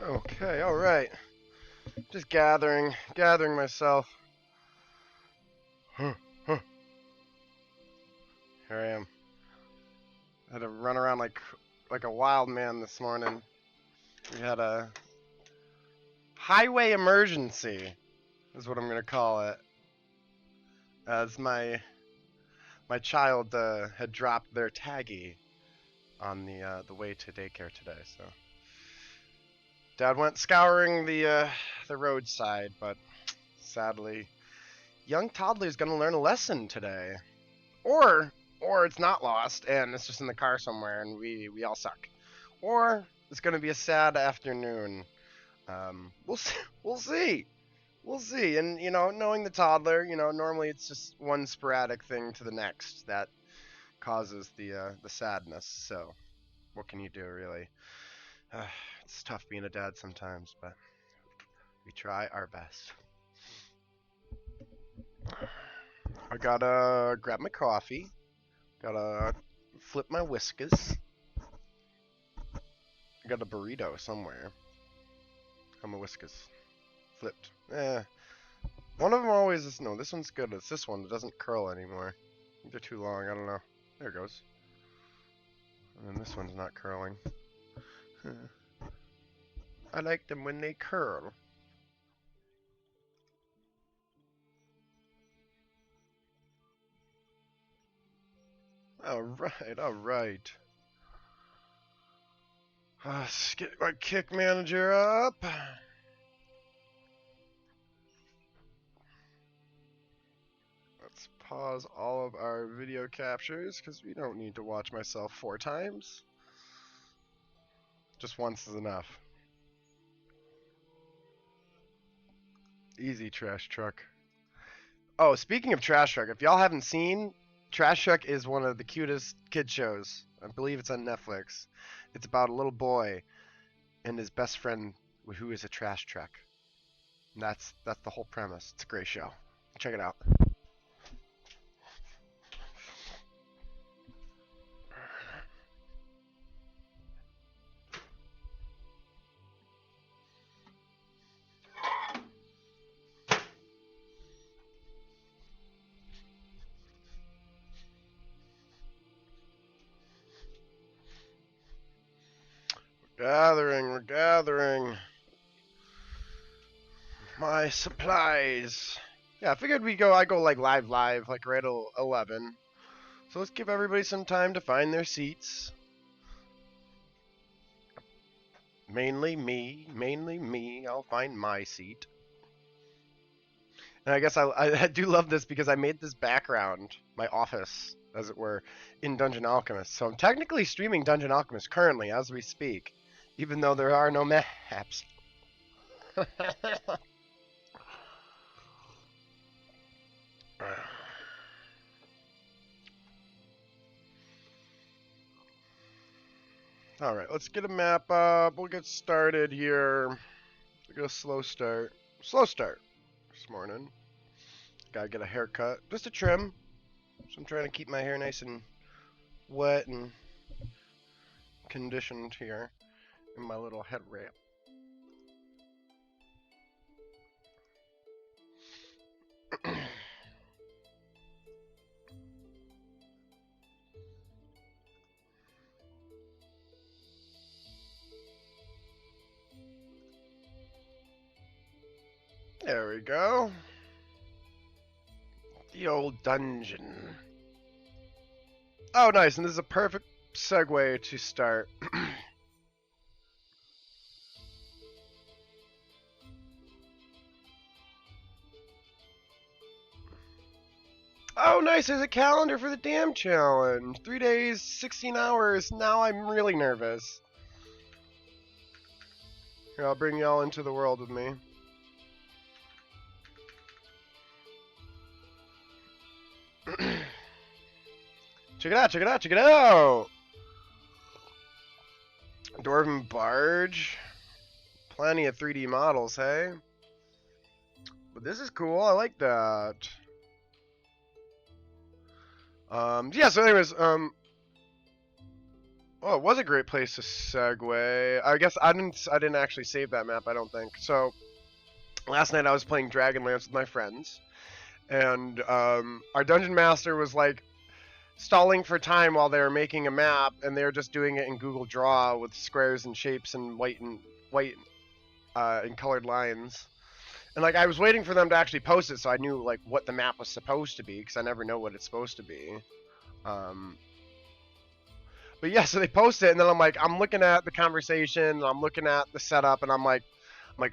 Okay, alright. Just gathering myself. Huh, huh. Here I am. I had to run around like a wild man this morning. We had a highway emergency, is what I'm gonna call it. As my child had dropped their taggy on the way to daycare today, so Dad went scouring the roadside, but sadly, young toddler's gonna learn a lesson today, or it's not lost and it's just in the car somewhere and we all suck, or it's gonna be a sad afternoon. We'll see. We'll see. We'll see. And knowing the toddler, normally it's just one sporadic thing to the next that causes the sadness. So, what can you do, really? Uh, it's tough being a dad sometimes, but we try our best. I gotta grab my coffee. Gotta flip my whiskers. I got a burrito somewhere. How my whiskers flipped. One of them always is no. This one's good. It's this one. It doesn't curl anymore. They're too long. I don't know. There it goes. And then this one's not curling. I like them when they curl. Alright, alright. Let's get my kick manager up. Let's pause all of our video captures because we don't need to watch myself 4 times. Just once is enough. Easy, Trash Truck. Oh, speaking of Trash Truck, if y'all haven't seen, Trash Truck is one of the cutest kid shows. I believe it's on Netflix. It's about a little boy and his best friend who is a trash truck. And that's the whole premise. It's a great show. Check it out. We're gathering my supplies. Yeah, I figured I go like live, like right at 11. So let's give everybody some time to find their seats. Mainly me. I'll find my seat. And I guess I do love this because I made this background, my office, as it were, in Dungeon Alchemist. So I'm technically streaming Dungeon Alchemist currently as we speak, even though there are no maps. Alright, let's get a map up. We'll get started here. We'll get a slow start. Slow start this morning. Gotta get a haircut. Just a trim. So I'm trying to keep my hair nice and wet and conditioned here in my little head wrap. There we go. The old dungeon. Oh, nice. And this is a perfect segue to start. Oh, nice. There's a calendar for the dam challenge. 3 days, 16 hours. Now I'm really nervous. Here, I'll bring y'all into the world with me. Check it out, check it out, check it out! Dwarven Barge. Plenty of 3D models, hey? But this is cool, I like that. Yeah, so anyways, Oh, it was a great place to segue. I guess I didn't actually save that map, I don't think. So last night I was playing Dragonlance with my friends, and our dungeon master was like stalling for time while they were making a map, and they were just doing it in Google Draw with squares and shapes and white and colored lines. And like I was waiting for them to actually post it, so I knew like what the map was supposed to be, because I never know what it's supposed to be. Um, but yeah, so they post it, and then I'm looking at the conversation, and I'm looking at the setup, and I'm like,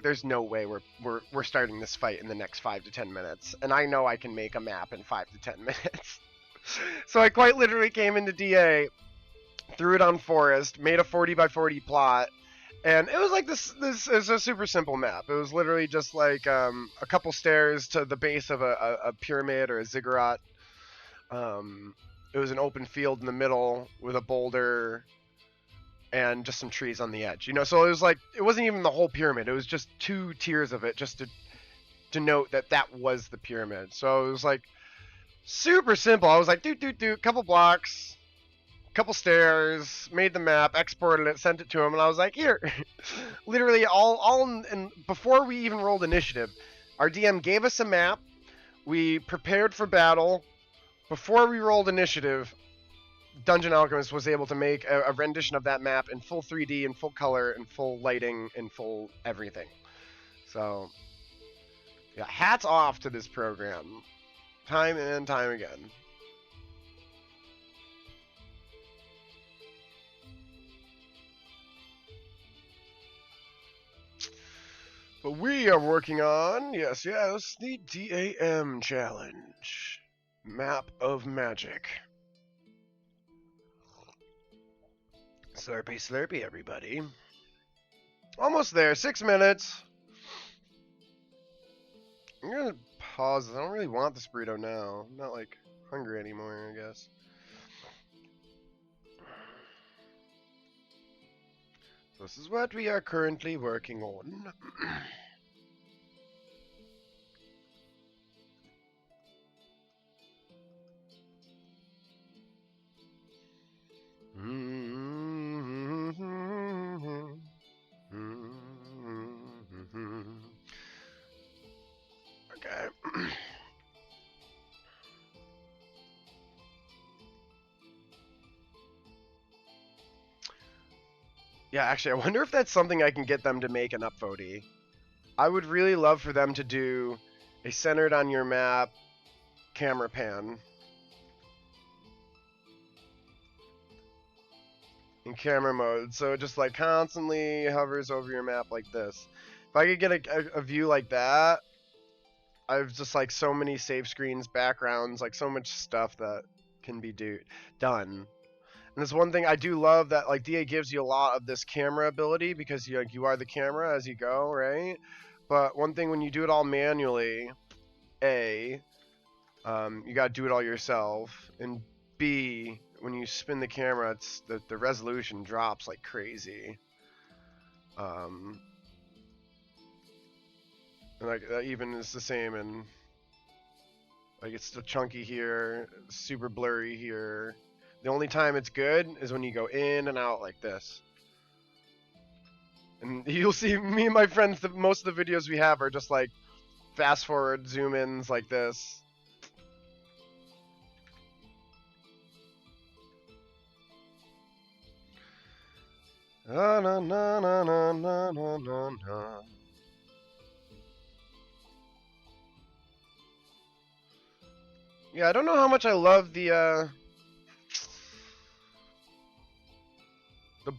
there's no way we're starting this fight in the next 5 to 10 minutes, and I know I can make a map in 5 to 10 minutes. So I quite literally came into DA, threw it on Forest, made a 40 by 40 plot, and it was like this is a super simple map. It was literally just like a couple stairs to the base of a pyramid or a ziggurat. It was an open field in the middle with a boulder and just some trees on the edge. So it was like it wasn't even the whole pyramid. It was just 2 tiers of it, just to denote that that was the pyramid. So it was like super simple. I was like, do, couple blocks, couple stairs, made the map, exported it, sent it to him, and I was like, here. Literally all in before we even rolled initiative, our DM gave us a map. We prepared for battle. Before we rolled initiative, Dungeon Alchemist was able to make a rendition of that map in full 3D, in full color, in full lighting, in full everything. So, yeah, hats off to this program. Time and time again. But we are working on, yes, the DAM challenge. Map of Magic. Slurpy, slurpy, everybody. Almost there, 6 minutes. I'm gonna pause. I don't really want this burrito now. I'm not, like, hungry anymore, I guess. So this is what we are currently working on. Okay. Yeah, actually, I wonder if that's something I can get them to make an upvote. I would really love for them to do a centered on your map camera pan. In camera mode, so it just like constantly hovers over your map like this. If I could get a view like that, I've just like so many save screens, backgrounds, like so much stuff that can be done. And there's one thing I do love that like DA gives you a lot of this camera ability because you are the camera as you go, right? But one thing when you do it all manually, A, you gotta do it all yourself, and B, when you spin the camera, it's the resolution drops like crazy. And like that even is the same, and like it's still chunky here, super blurry here. The only time it's good is when you go in and out like this. And you'll see me and my friends, most of the videos we have are just like fast forward zoom ins like this. Na na na na na na na na. Yeah, I don't know how much I love the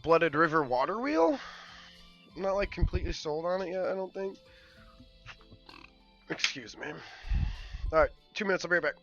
Blooded River water wheel. I'm not like completely sold on it yet, I don't think. Excuse me. Alright, 2 minutes, I'll be right back.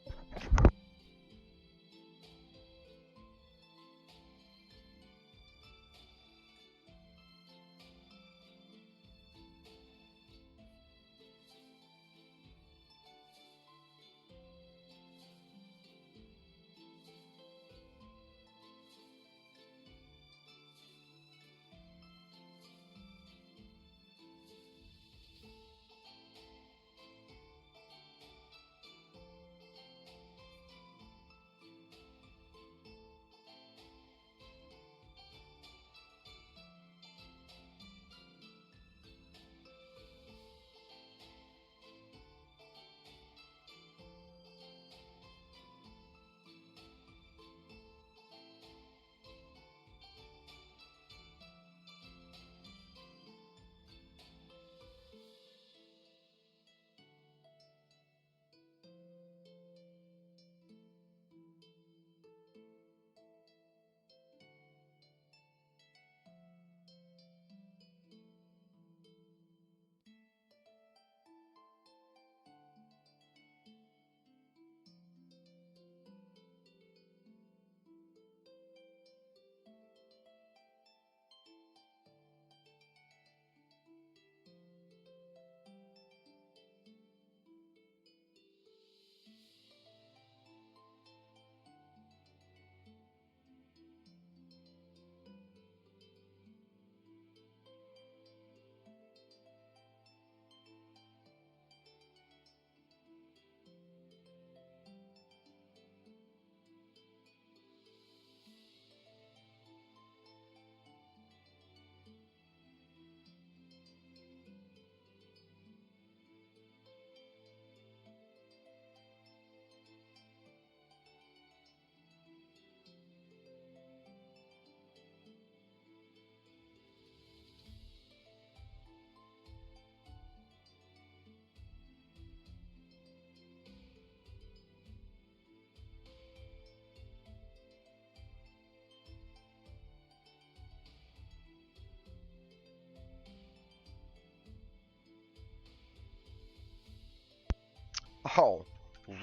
All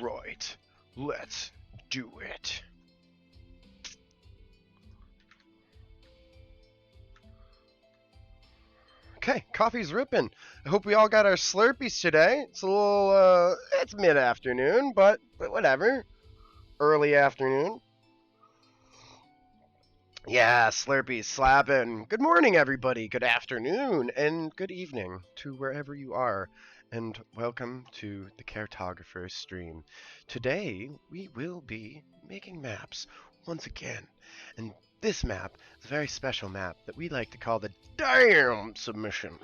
right, let's do it. Okay, coffee's ripping. I hope we all got our Slurpees today. It's a little, it's mid-afternoon, but whatever. Early afternoon. Yeah, Slurpees slapping. Good morning, everybody. Good afternoon, and good evening to wherever you are. And welcome to the Caretographer stream. Today, we will be making maps once again. And this map is a very special map that we like to call the Damn Submission,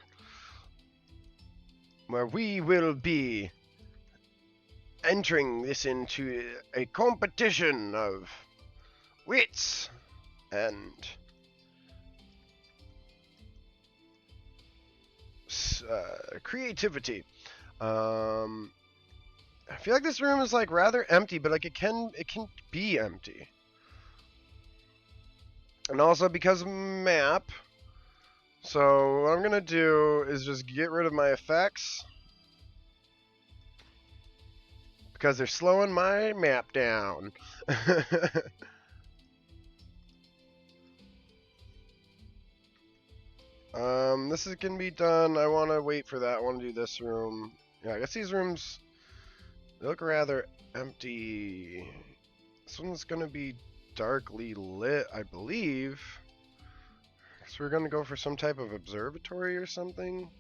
where we will be entering this into a competition of wits and creativity. I feel like this room is like rather empty, but like it can be empty. And also because of map, so what I'm gonna do is just get rid of my effects because they're slowing my map down. This is gonna be done. I want to wait for that. I want to do this room. Yeah, I guess these rooms, they look rather empty. This one's gonna be darkly lit, I believe. So we're gonna go for some type of observatory or something.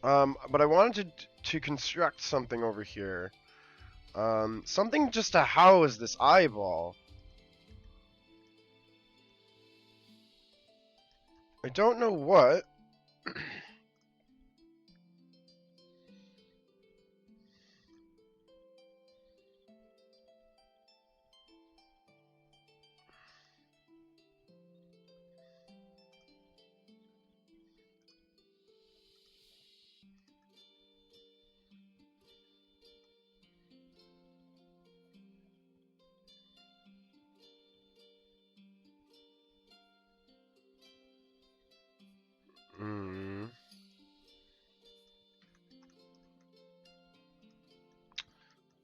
But I wanted to construct something over here. Something just to house this eyeball. I don't know what.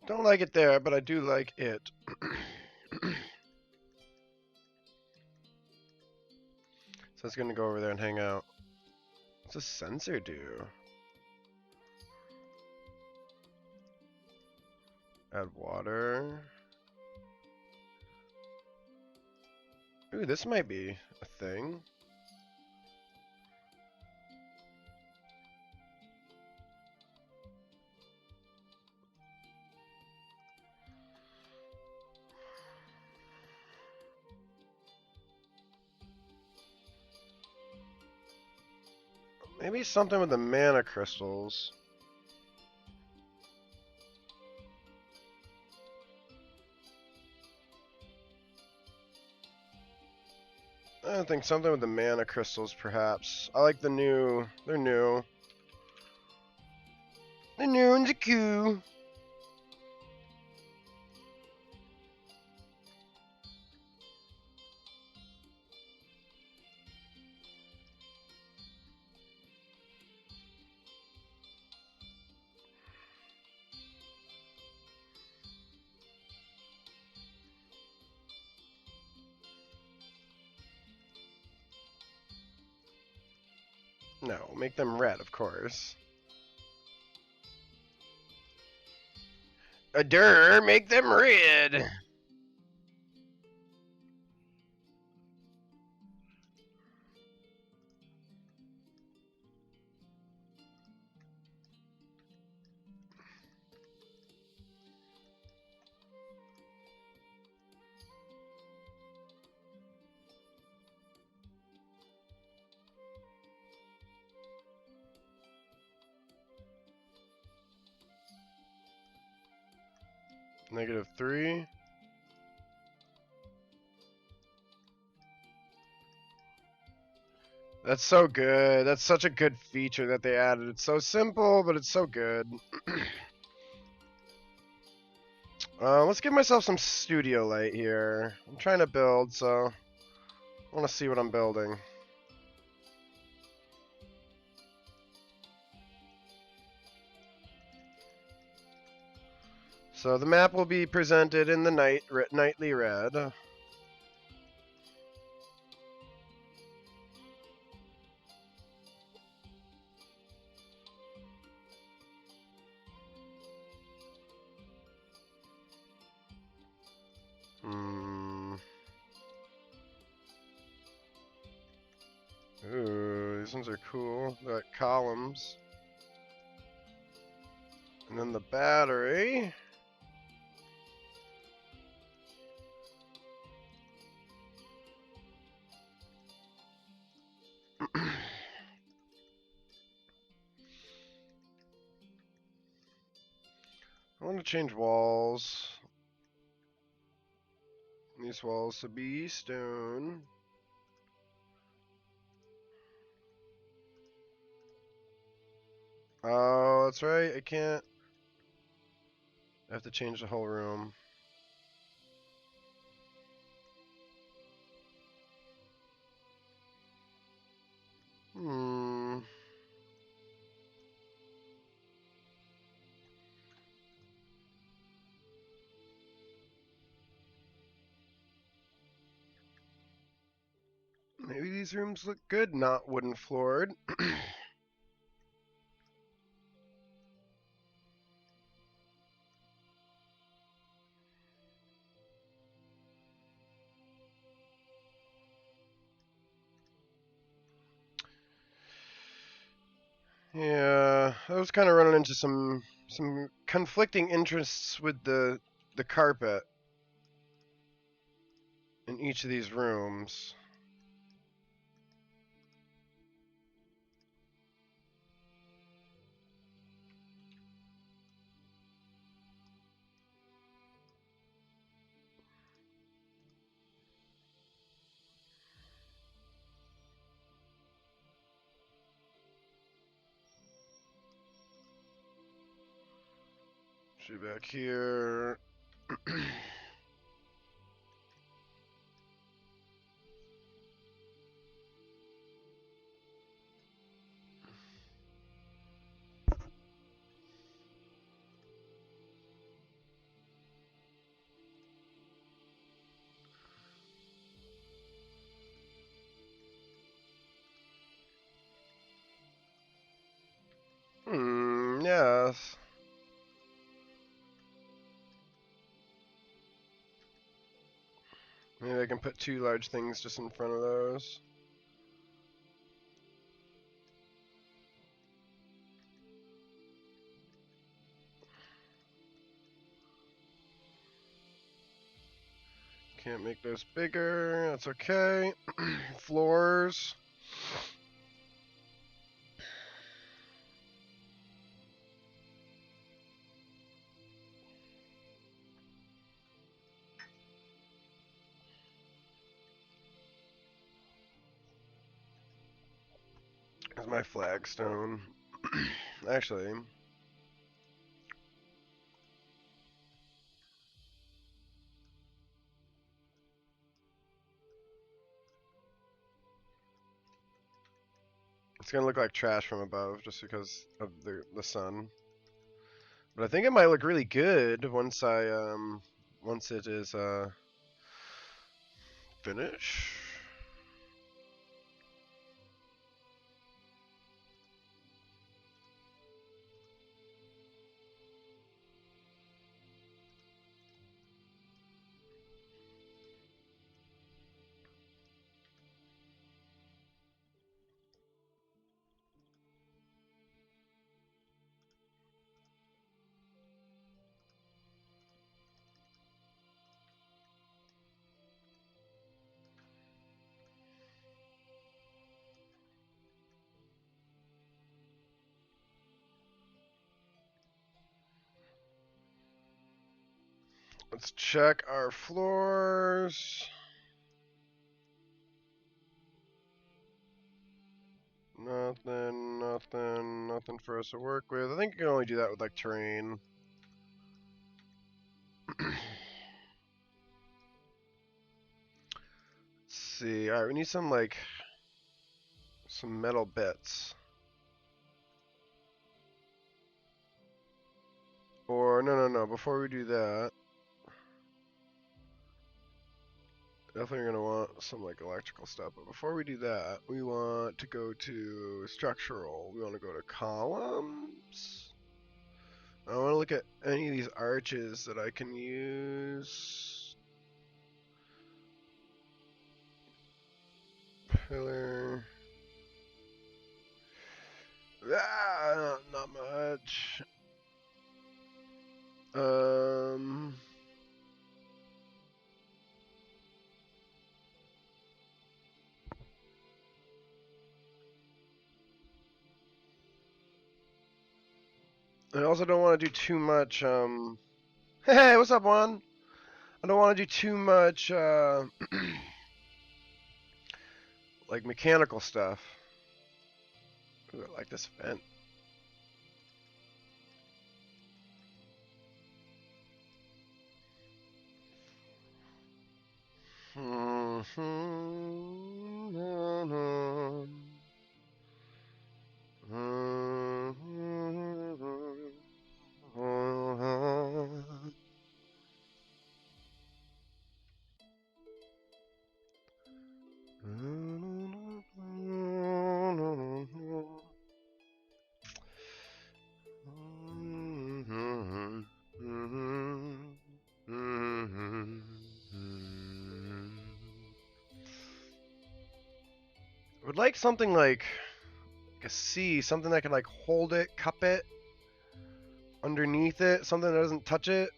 Don't like it there, but I do like it. So it's gonna go over there and hang out. What's a sensor do? Add water. Ooh, this might be a thing. Maybe something with the mana crystals. I think something with the mana crystals, perhaps. I like the new. They're new. They're new and they're cool. No, make them red, of course. Make them red. -3. That's so good. That's such a good feature that they added. It's so simple, but it's so good. Let's give myself some studio light here. I'm trying to build, so I want to see what I'm building. So the map will be presented in the nightly red. Ooh, these ones are cool. They're like columns. And then the battery. I want to change walls. These walls to be stone. Oh, that's right. I can't. I have to change the whole room. Hmm. Maybe these rooms look good, not wooden floored. Yeah, I was kind of running into some conflicting interests with the carpet in each of these rooms. Should be back here. Yes. Maybe I can put two large things just in front of those. Can't make those bigger. That's okay. Floors. There's my flagstone. Actually, it's gonna look like trash from above just because of the sun. But I think it might look really good once once it is finished. Let's check our floors. Nothing for us to work with. I think you can only do that with like terrain. Let's see. Alright, we need some like some metal bits. Or no. Before we do that, definitely gonna want some like electrical stuff. But before we do that, we want to go to structural. We want to go to columns. I want to look at any of these arches that I can use. Pillar. Ah, not much. I also don't want to do too much, Hey, what's up, Juan? I don't want to do too much, like mechanical stuff. Ooh, I like this vent. I would like something like a C, something that can like hold it, cup it, underneath it, something that doesn't touch it.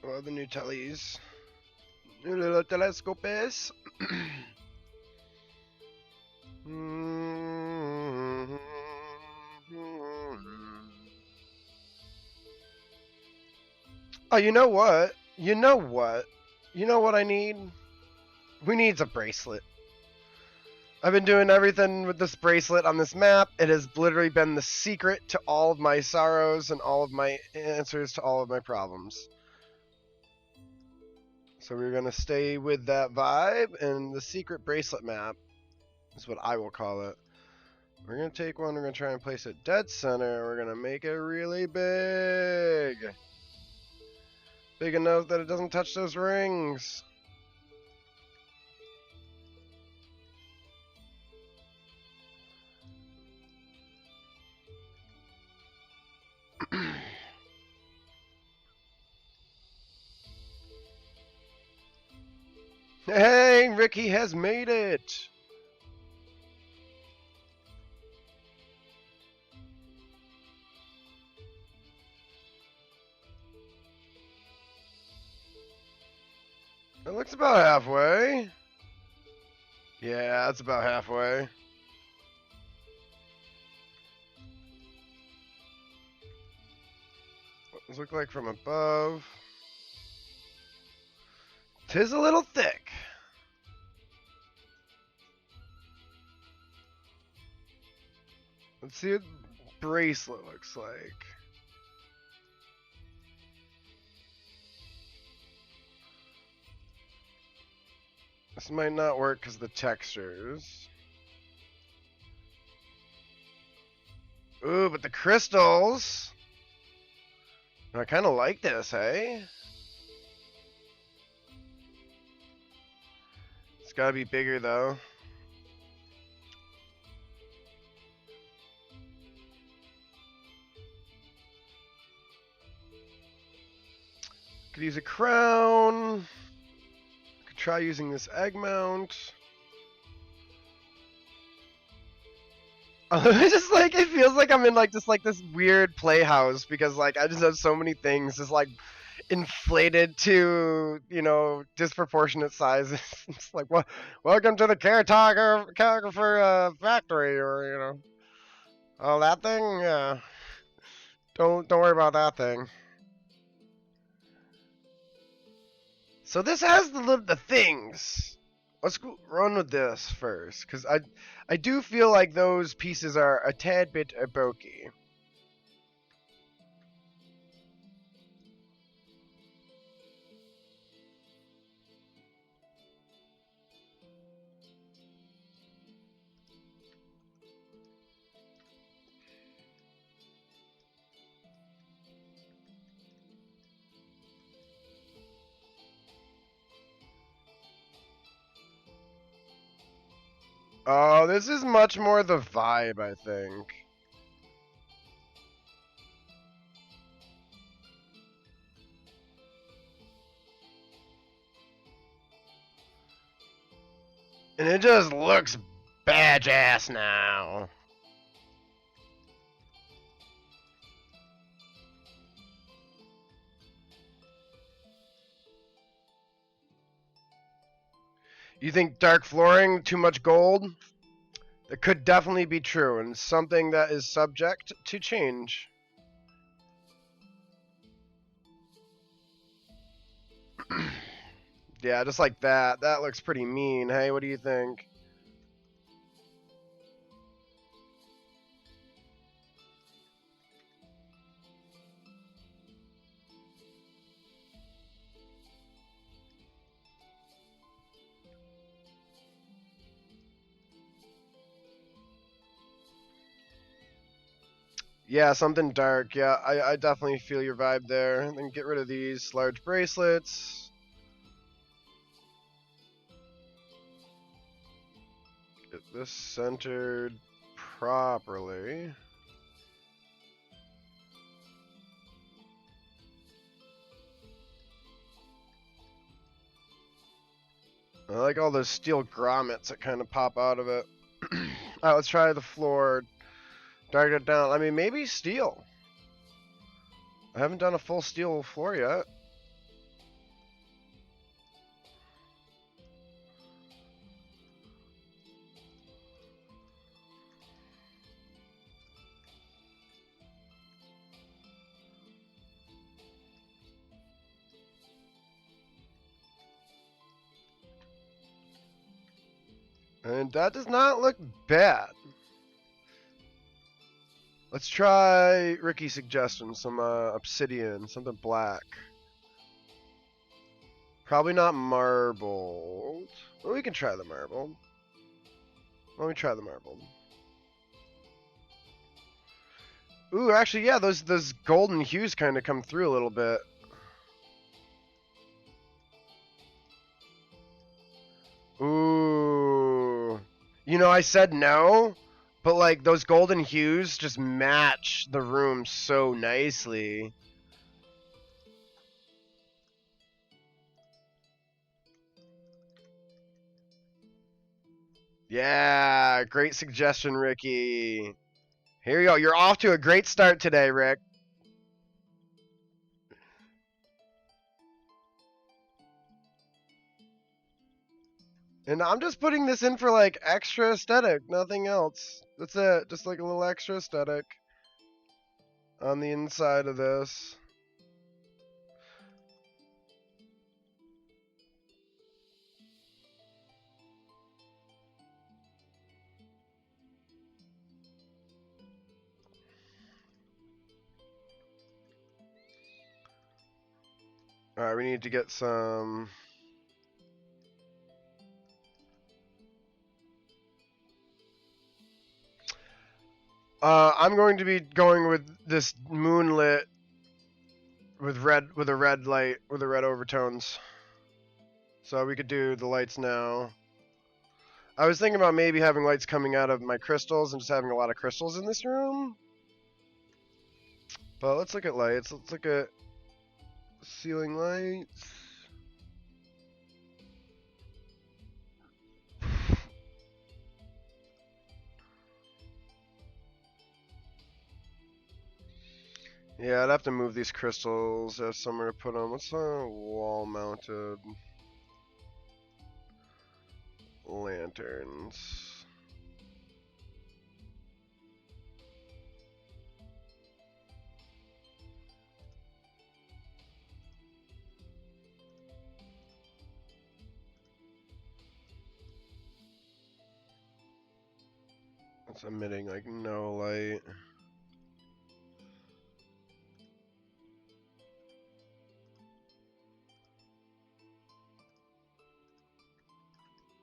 Oh, the new tellies. New little telescopes. Oh, you know what? You know what? You know what I need? We need a bracelet. I've been doing everything with this bracelet on this map. It has literally been the secret to all of my sorrows and all of my answers to all of my problems. So we're going to stay with that vibe, and the secret bracelet map is what I will call it. We're going to take one, we're going to try and place it dead center, we're going to make it really big. Big enough that it doesn't touch those rings. Hey, Ricky has made it! It looks about halfway. Yeah, that's about halfway. What does it look like from above? 'Tis a little thick. Let's see what bracelet looks like. This might not work because of the textures. Ooh, but the crystals. I kind of like this, hey? It's gotta be bigger though. Could use a crown. Could try using this egg mount. It's just like it feels like I'm in like just like this weird playhouse because like I just have so many things just like inflated to, you know, disproportionate sizes. It's like, well, welcome to the Caretographer factory, or you know, oh that thing, yeah. Don't worry about that thing. So this has the things. Let's go run with this first, because I do feel like those pieces are a tad bit bulky. Oh, this is much more the vibe, I think. And it just looks badass now. You think dark flooring, too much gold? That could definitely be true, and something that is subject to change. Yeah, just like that. That looks pretty mean. Hey, what do you think? Yeah, something dark. Yeah, I definitely feel your vibe there. And then get rid of these large bracelets. Get this centered properly. I like all those steel grommets that kind of pop out of it. Alright, let's try the floor. Dark it down. I mean, maybe steel. I haven't done a full steel floor yet. And that does not look bad. Let's try Ricky's suggestion, some obsidian, something black. Probably not marbled. Well, we can try the marbled. Let me try the marbled. Ooh, actually, yeah, those golden hues kind of come through a little bit. Ooh. You know, I said no, but like those golden hues just match the room so nicely. Yeah, great suggestion, Ricky. Here you go. You're off to a great start today, Rick. And I'm just putting this in for like extra aesthetic, nothing else. That's it. Just like a little extra aesthetic on the inside of this. Alright, we need to get some. I'm going to be going with this moonlit with a red light, with the red overtones. So we could do the lights now. I was thinking about maybe having lights coming out of my crystals and just having a lot of crystals in this room. But let's look at lights. Let's look at ceiling lights. Yeah, I'd have to move these crystals. Have somewhere to put them. What's a wall-mounted lanterns? It's emitting like no light.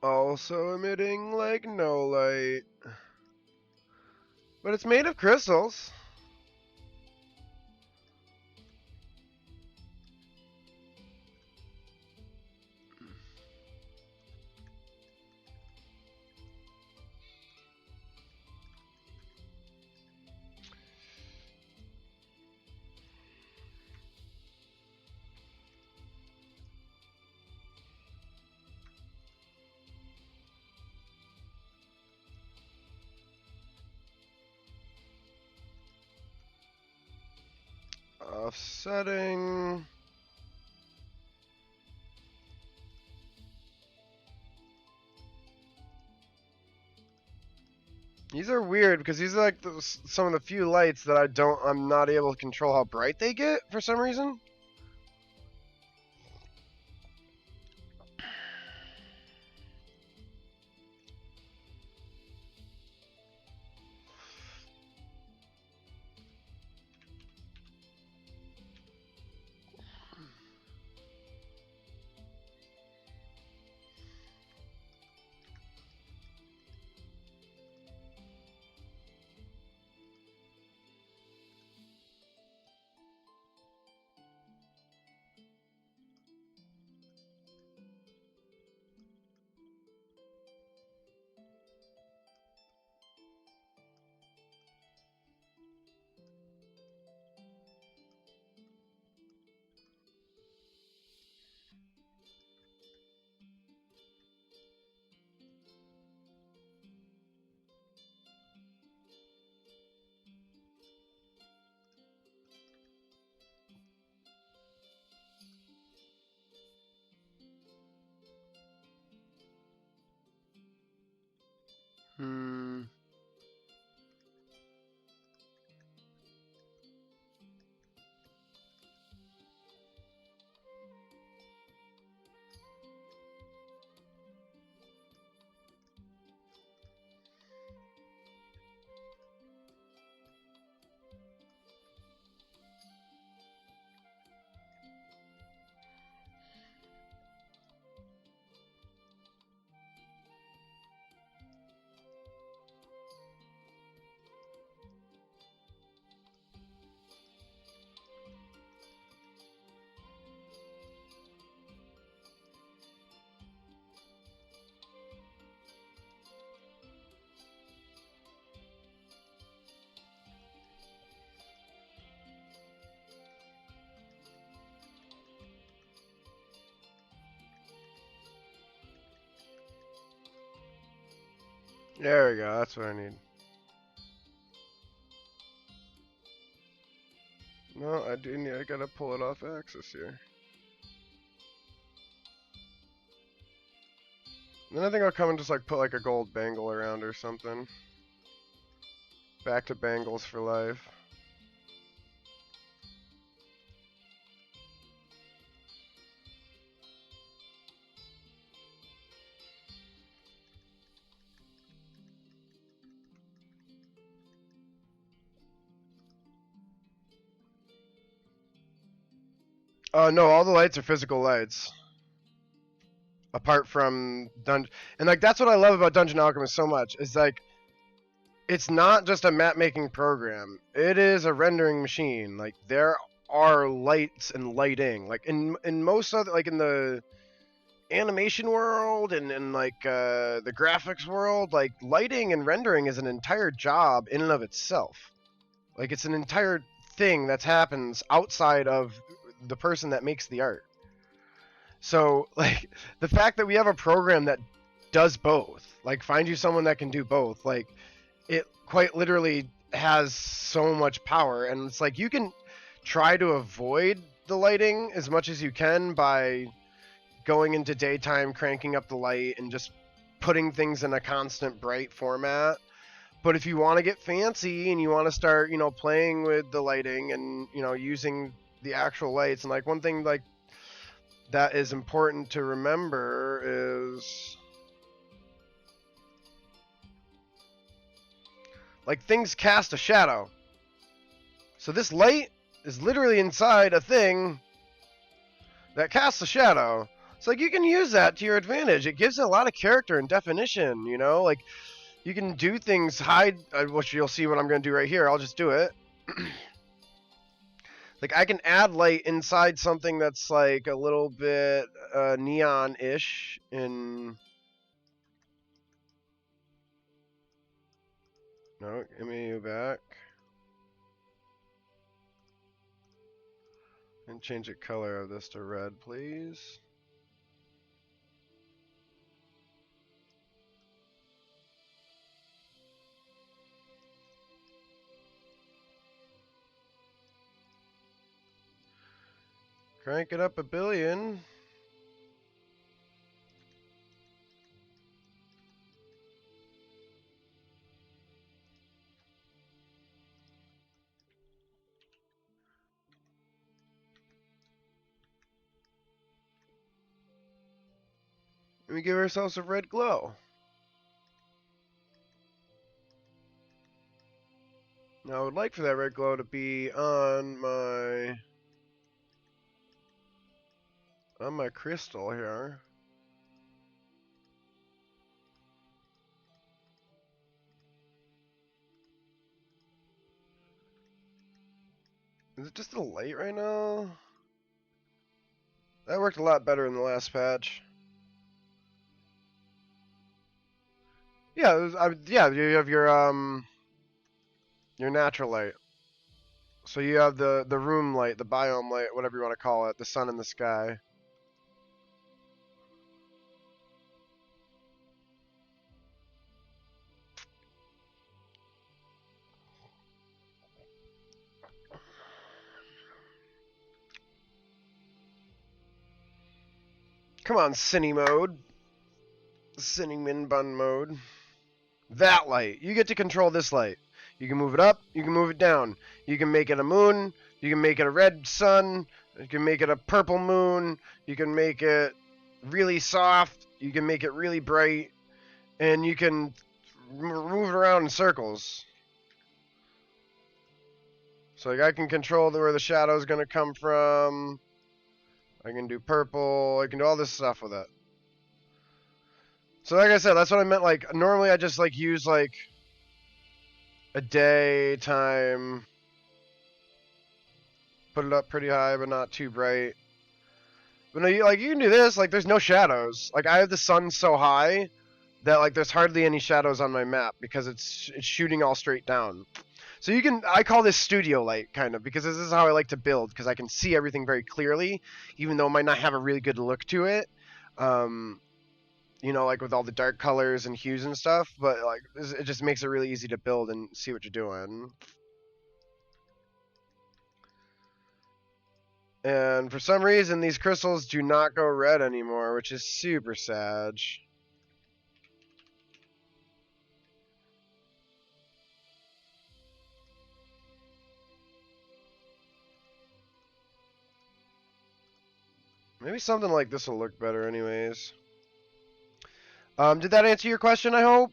Also emitting like no light. But it's made of crystals. offsetting. These are weird because these are like some of the few lights that I'm not able to control how bright they get for some reason. Hmm. There we go. That's what I need. No, I do need. I gotta pull it off axis here. Then I think I'll come and just like put like a gold bangle around or something. Back to bangles for life. No, all the lights are physical lights. Apart from dungeon, and like that's what I love about Dungeon Alchemist so much is like it's not just a map making program. It is a rendering machine. Like there are lights and lighting. Like in most other like in the animation world and in like the graphics world, like lighting and rendering is an entire job in and of itself. Like it's an entire thing that happens outside of the person that makes the art. So, like, the fact that we have a program that does both, like, find you someone that can do both, like, it quite literally has so much power. And it's like, you can try to avoid the lighting as much as you can by going into daytime, cranking up the light, and just putting things in a constant bright format. But if you want to get fancy and you want to start, playing with the lighting and, using the actual lights, and, like, one thing, like, that is important to remember is like things cast a shadow. So this light is literally inside a thing that casts a shadow. So like you can use that to your advantage. It gives it a lot of character and definition, like you can do things hide, which you'll see what I'm going to do right here. I'll just do it. Like I can add light inside something that's like a little bit neon-ish in. No, give me you back. And change the color of this to red, please. Crank it up a billion. And we give ourselves a red glow. Now I would like for that red glow to be on my crystal here. Is it just a light right now? That worked a lot better in the last patch. Yeah, yeah. You have your natural light. So you have the room light, the biome light, whatever you want to call it, the sun in the sky. Come on, cine mode. Cinnamon bun mode. That light. You get to control this light. You can move it up, you can move it down. You can make it a moon, you can make it a red sun, you can make it a purple moon, you can make it really soft, you can make it really bright, and you can move it around in circles. So like I can control where the shadow is going to come from. I can do purple, I can do all this stuff with it. So like I said, that's what I meant. Like normally I just like use like a daytime, put it up pretty high but not too bright. But no, you can do this. Like there's no shadows. Like I have the sun so high that like there's hardly any shadows on my map because it's shooting all straight down. So you can, I call this studio light kind of because this is how I like to build because I can see everything very clearly, even though it might not have a really good look to it. You know, like with all the dark colors and hues and stuff, but like it just makes it really easy to build and see what you're doing. And for some reason, these crystals do not go red anymore, which is super sad. Maybe something like this will look better anyways. Did that answer your question, I hope?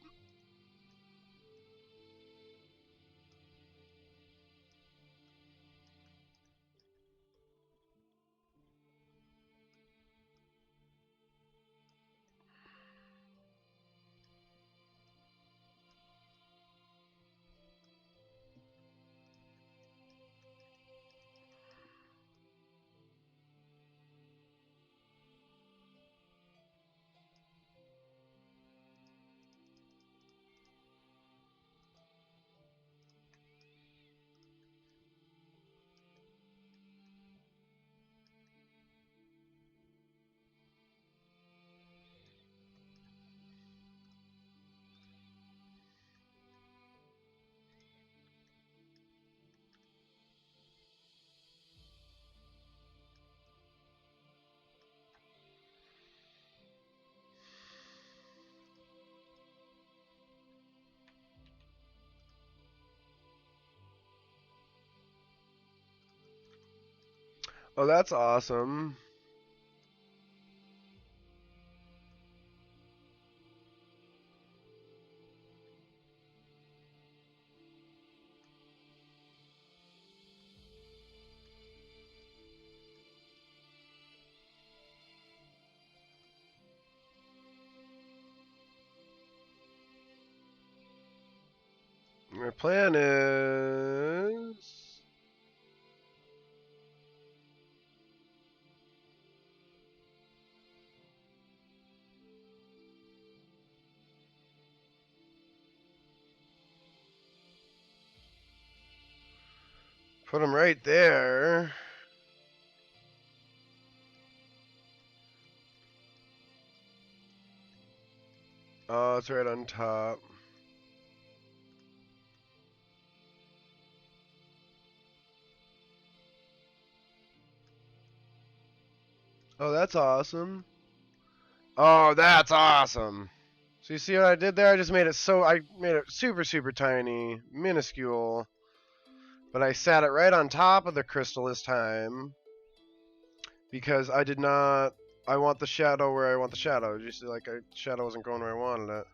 Oh, that's awesome. My plan is put them right there. Oh, it's right on top. Oh, that's awesome. Oh, that's awesome. So you see what I did there? I made it super, super tiny, minuscule. But I sat it right on top of the crystal this time because I did not. I want the shadow where I want the shadow. You see, like, shadow wasn't going where I wanted it.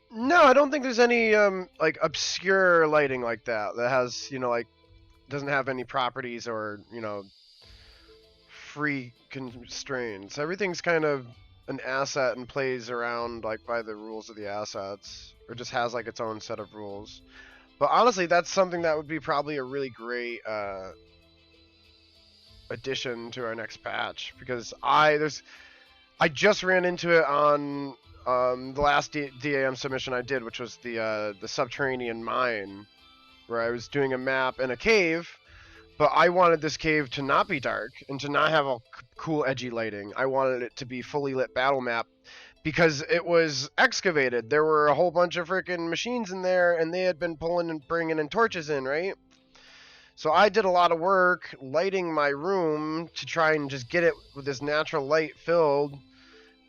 No, I don't think there's any like obscure lighting like that has like doesn't have any properties or free constraints. Everything's kind of an asset and plays around like by the rules of the assets, or just has like its own set of rules. But honestly, that's something that would be probably a really great addition to our next patch because I just ran into it on the last DAM submission I did, which was the subterranean mine, where I was doing a map in a cave, but I wanted this cave to not be dark and to not have a cool edgy lighting. I wanted it to be fully lit battle map because it was excavated. There were a whole bunch of freaking machines in there, and they had been pulling and bringing in torches in, right? So I did a lot of work lighting my room to try and just get it with this natural light filled,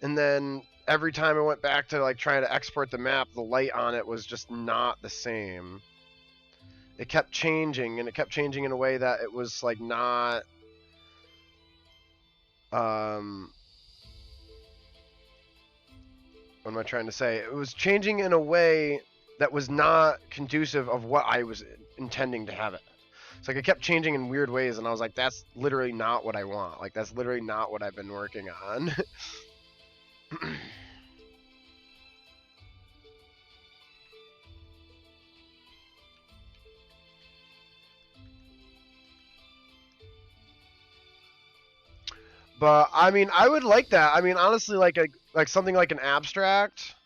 and then every time I went back to like trying to export the map, the light on it was just not the same. It kept changing, and it kept changing in a way that it was like not what am I trying to say? It was changing in a way that was not conducive of what I was intending to have it. It's like it kept changing in weird ways, and I was like, that's literally not what I want. Like, that's literally not what I've been working on. But I mean, I would like that. I mean, honestly, like something like an abstract.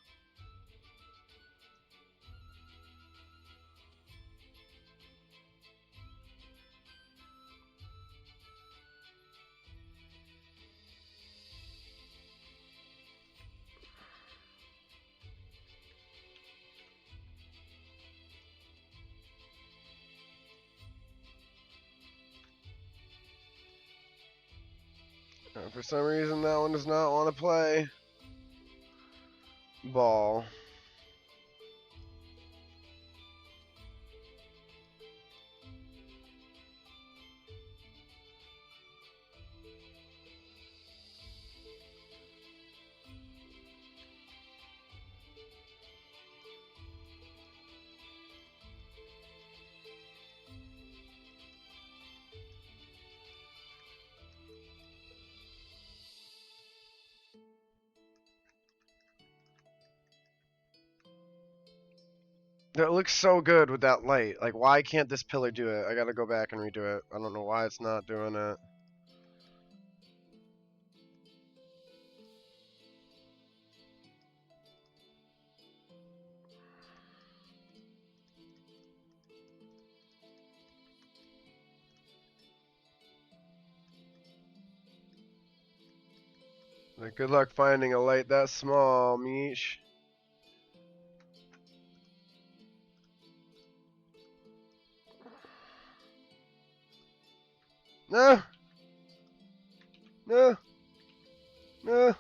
For some reason, that one does not want to play ball. It looks so good with that light. Like, why can't this pillar do it? I gotta go back and redo it. I don't know why it's not doing it. Like, good luck finding a light that small, Mish. No! No! No!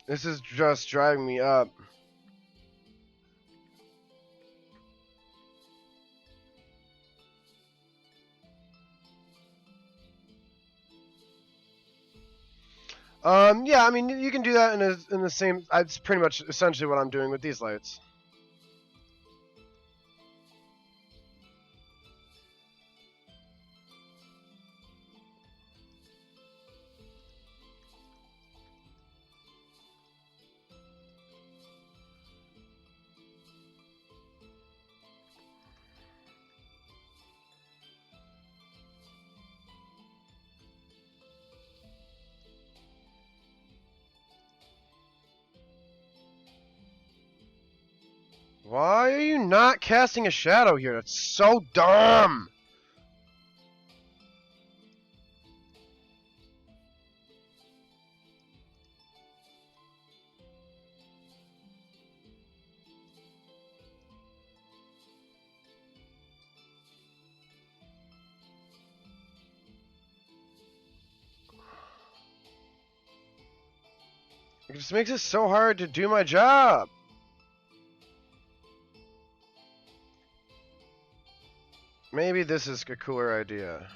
This is just driving me up. Yeah, I mean, you can do that in the same. That's pretty much essentially what I'm doing with these lights. Why are you not casting a shadow here? That's so dumb! It just makes it so hard to do my job. Maybe this is a cooler idea.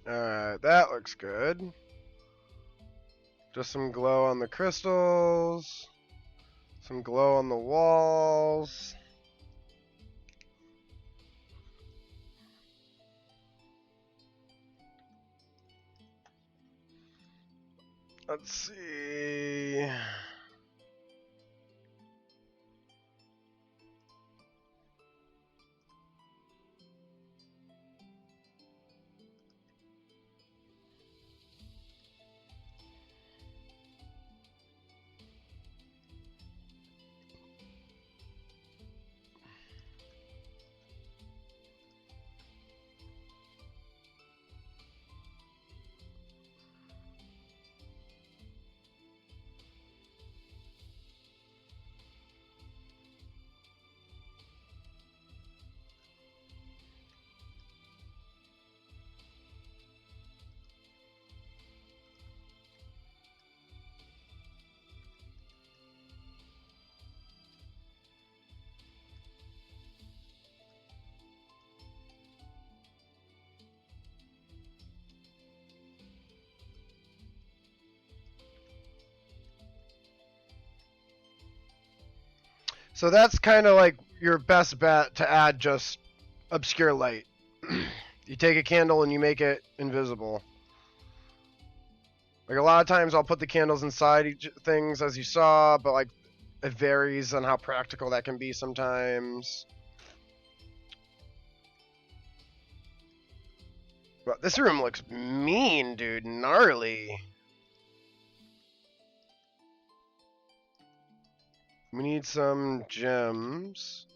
Alright, that looks good. Just some glow on the crystals. Some glow on the walls. Let's see. So that's kind of like your best bet to add just obscure light. You take a candle and you make it invisible. Like a lot of times I'll put the candles inside things as you saw, but like it varies on how practical that can be sometimes. Well, this room looks mean, dude. Gnarly. We need some gems.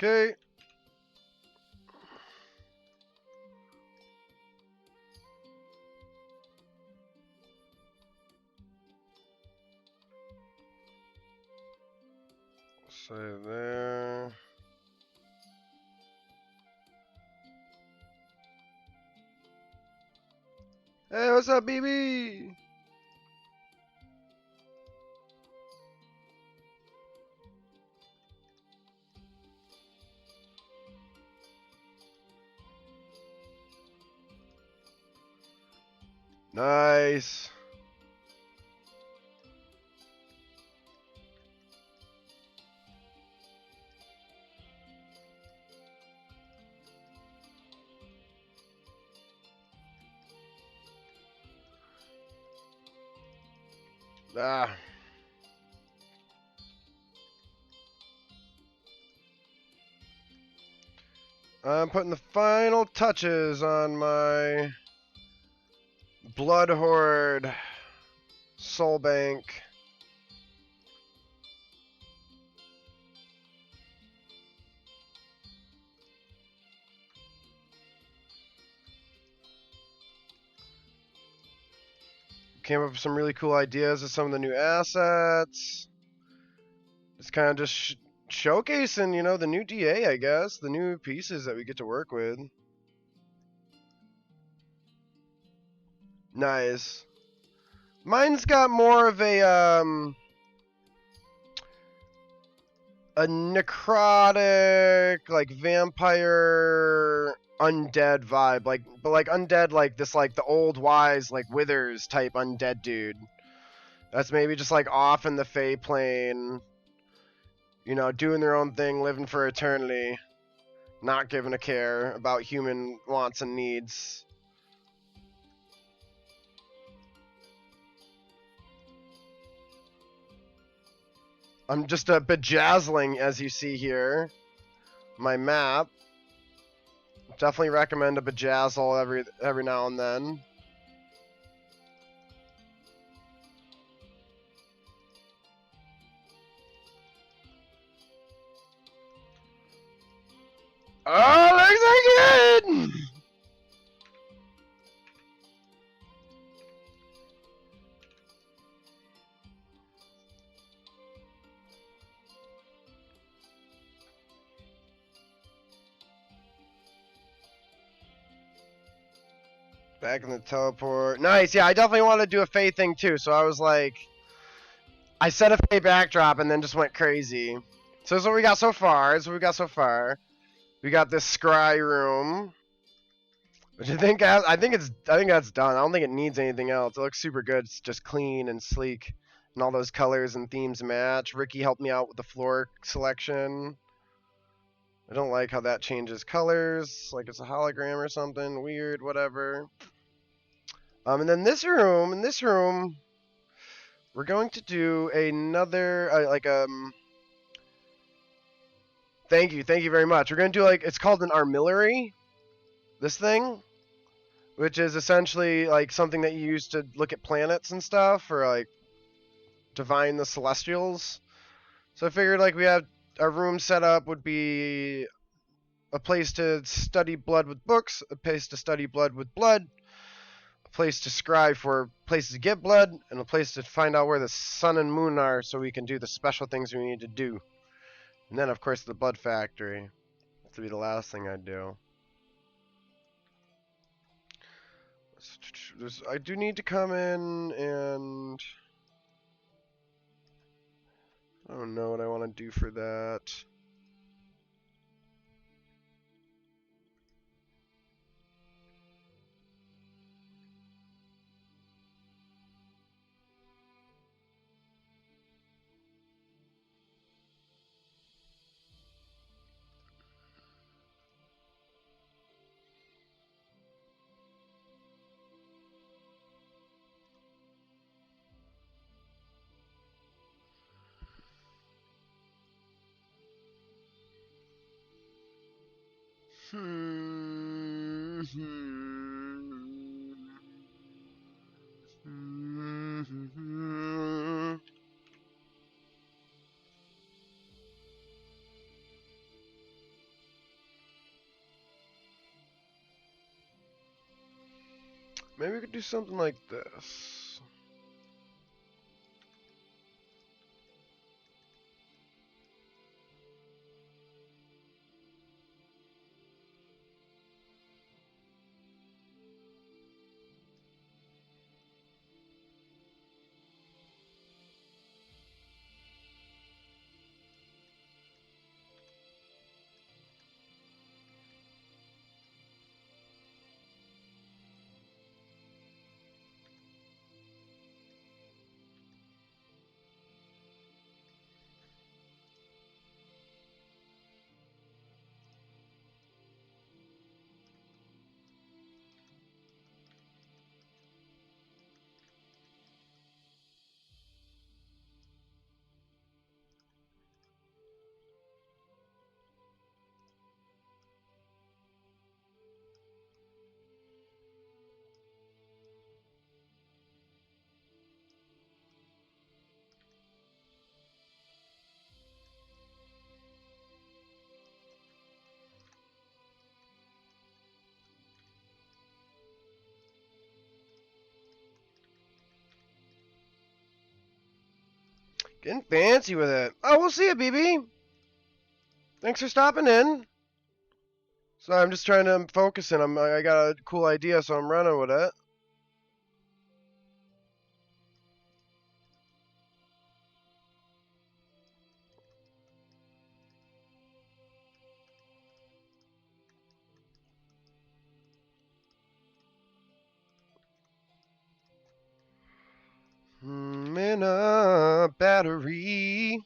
Okay. Say there. Hey, what's up, BB? Nice. Ah. I'm putting the final touches on my Blood Horde Soul Bank. Came up with some really cool ideas of some of the new assets. It's kind of just showcasing, you know, the new DA, I guess, the new pieces that we get to work with. Nice. Mine's got more of a necrotic, like vampire undead vibe, like, but like undead, like this, like the old wise, like Withers type undead dude. That's maybe just like off in the Fey plane, you know, doing their own thing, living for eternity, not giving a care about human wants and needs. I'm just bejazzling, as you see here, my map. Definitely recommend a bejazzle every now and then. Oh, looks like good! Back in the teleport. Nice, yeah, I definitely want to do a Fae thing too, so I was like, I set a Fae backdrop and then just went crazy. So this is what we got so far. We got this scry room, which I think that's done. I don't think it needs anything else. It looks super good. It's just clean and sleek, and all those colors and themes match. Ricky helped me out with the floor selection. I don't like how that changes colors, like it's a hologram or something weird. Whatever. And then in this room, we're going to do another Thank you very much. We're gonna do like, it's called an armillary. This thing, which is essentially like something that you use to look at planets and stuff, or like divine the celestials. So I figured like we have our room set up would be a place to study blood with books, a place to study blood with blood, a place to scribe for places to get blood, and a place to find out where the sun and moon are so we can do the special things we need to do. And then, of course, the blood factory. This would be the last thing I'd do. I do need to come in and I don't know what I want to do for that. Hmm. Maybe we could do something like this. Getting fancy with it. Oh, we'll see you, BB. Thanks for stopping in. So I'm just trying to focus in. I got a cool idea, so I'm running with it. In a battery.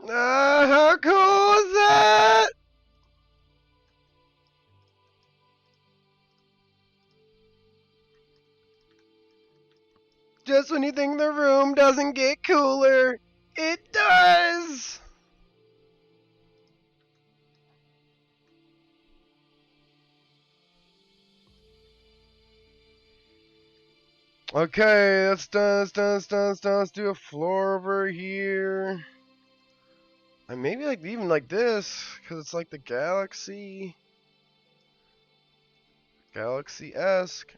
How cool is that? Just when you think the room doesn't get cooler, it does! Okay, that's done, that's done, that's done, that's done. Let's do a floor over here. And maybe like even like this, because it's like the galaxy. Galaxy-esque.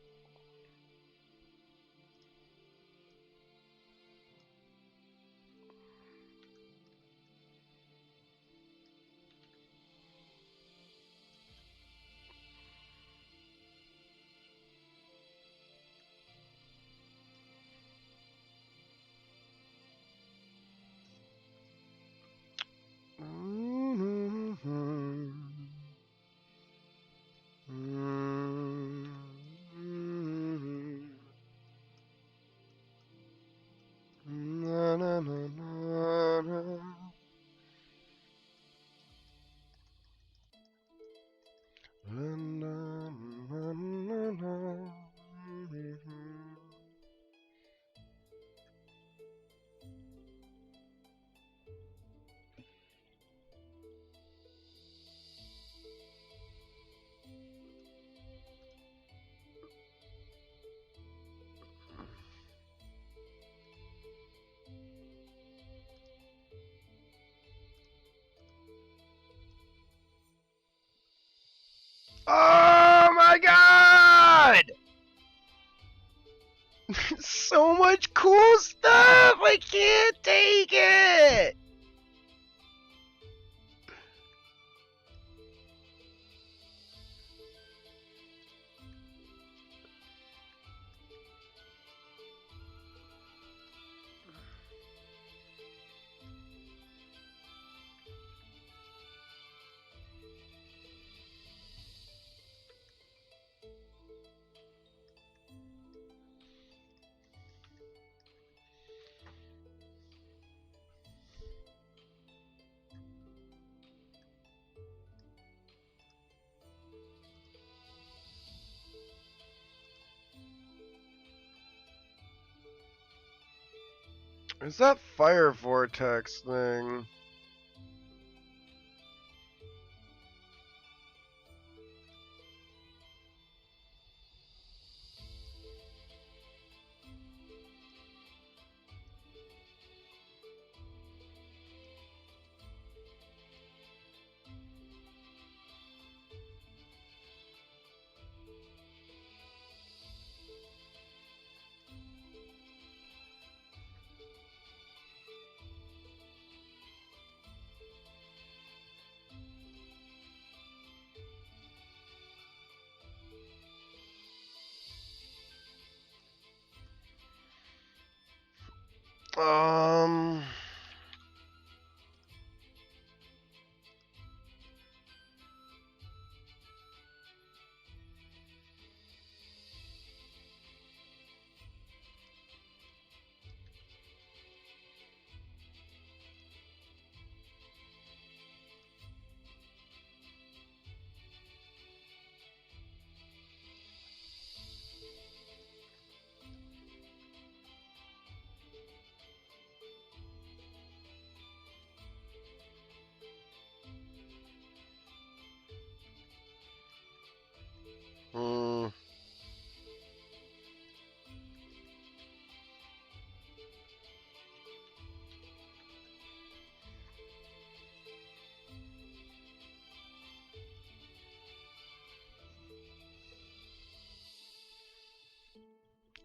So much cool stuff! I can't take it! Is that fire vortex thing? Um... Hmm.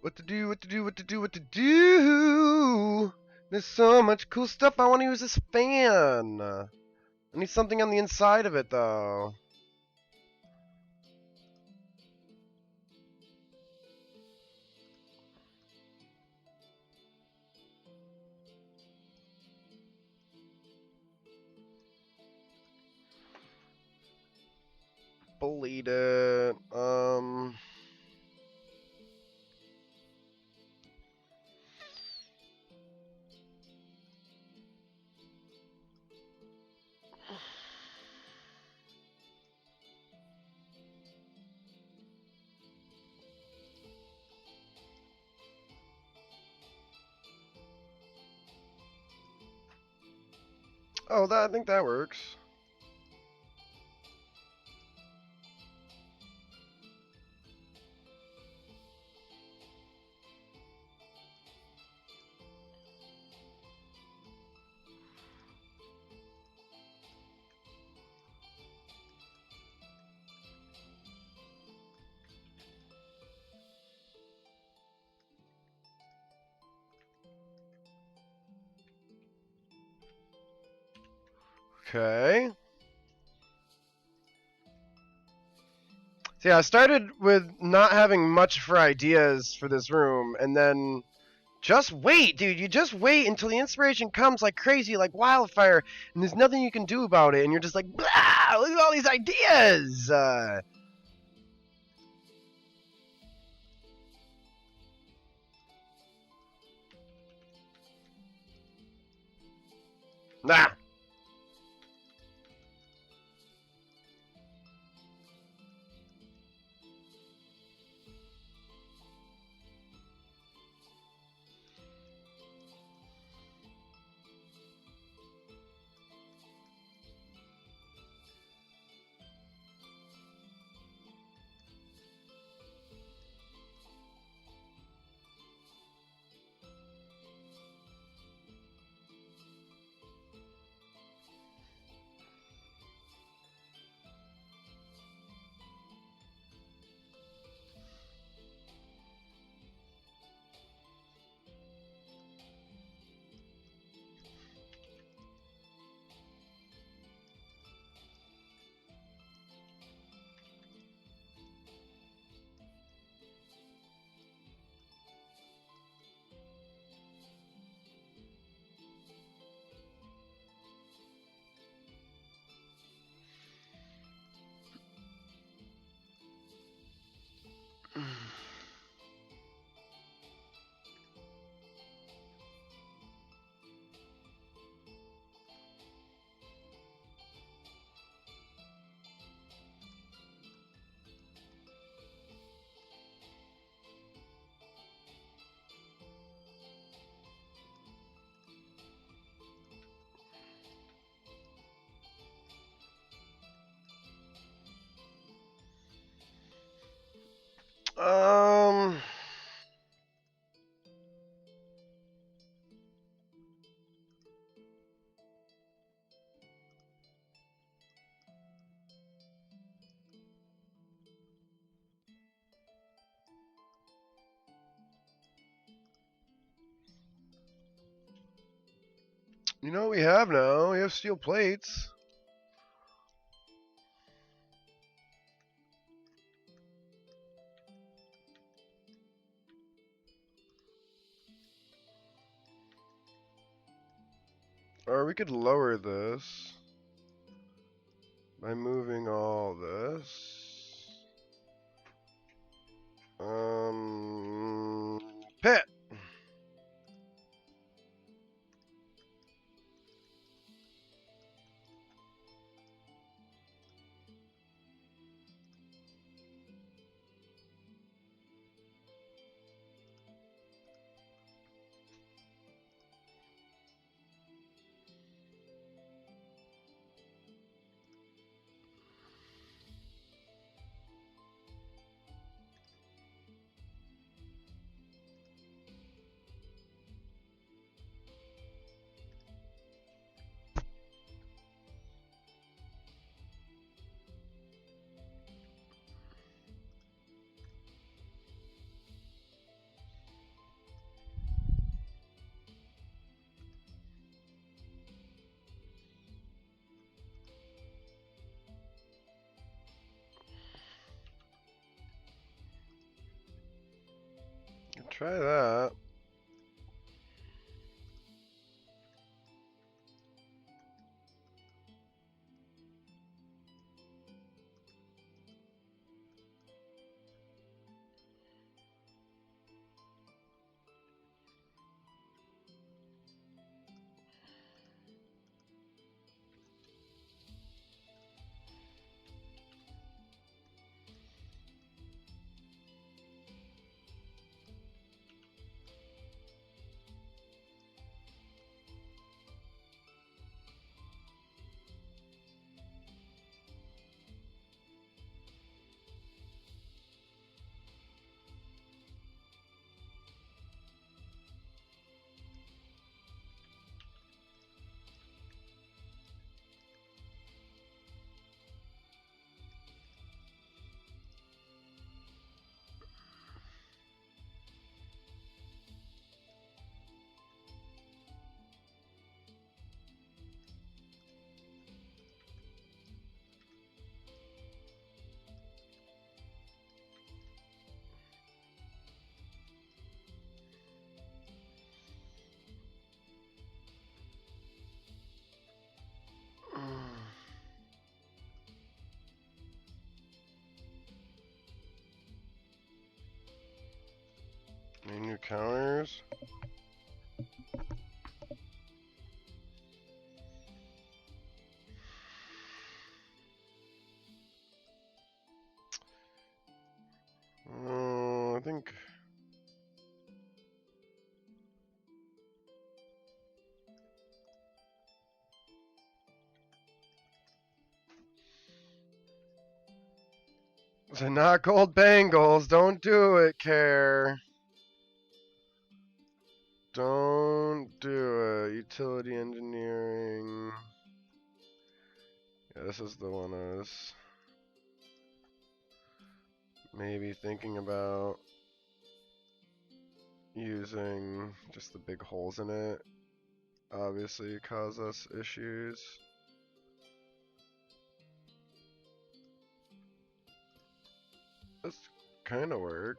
What to do, what to do, what to do, what to do? There's so much cool stuff. I want to use this fan. I need something on the inside of it, though. Bullied it. Oh, I think that works. Okay. So yeah, I started with not having much for ideas for this room, and then just wait, dude. You just wait until the inspiration comes like crazy, like wildfire, and there's nothing you can do about it, and you're just like, blah, look at all these ideas. Nah. Um, you know what we have now? We have steel plates. Or we could lower this by moving all this. Pit. Try that. Any new counters? I think. They're not gold bangles. Don't do it, Care. Don't do it. Utility engineering. Yeah, this is the one I was maybe thinking about using. Just the big holes in it obviously cause us issues. This kind of work.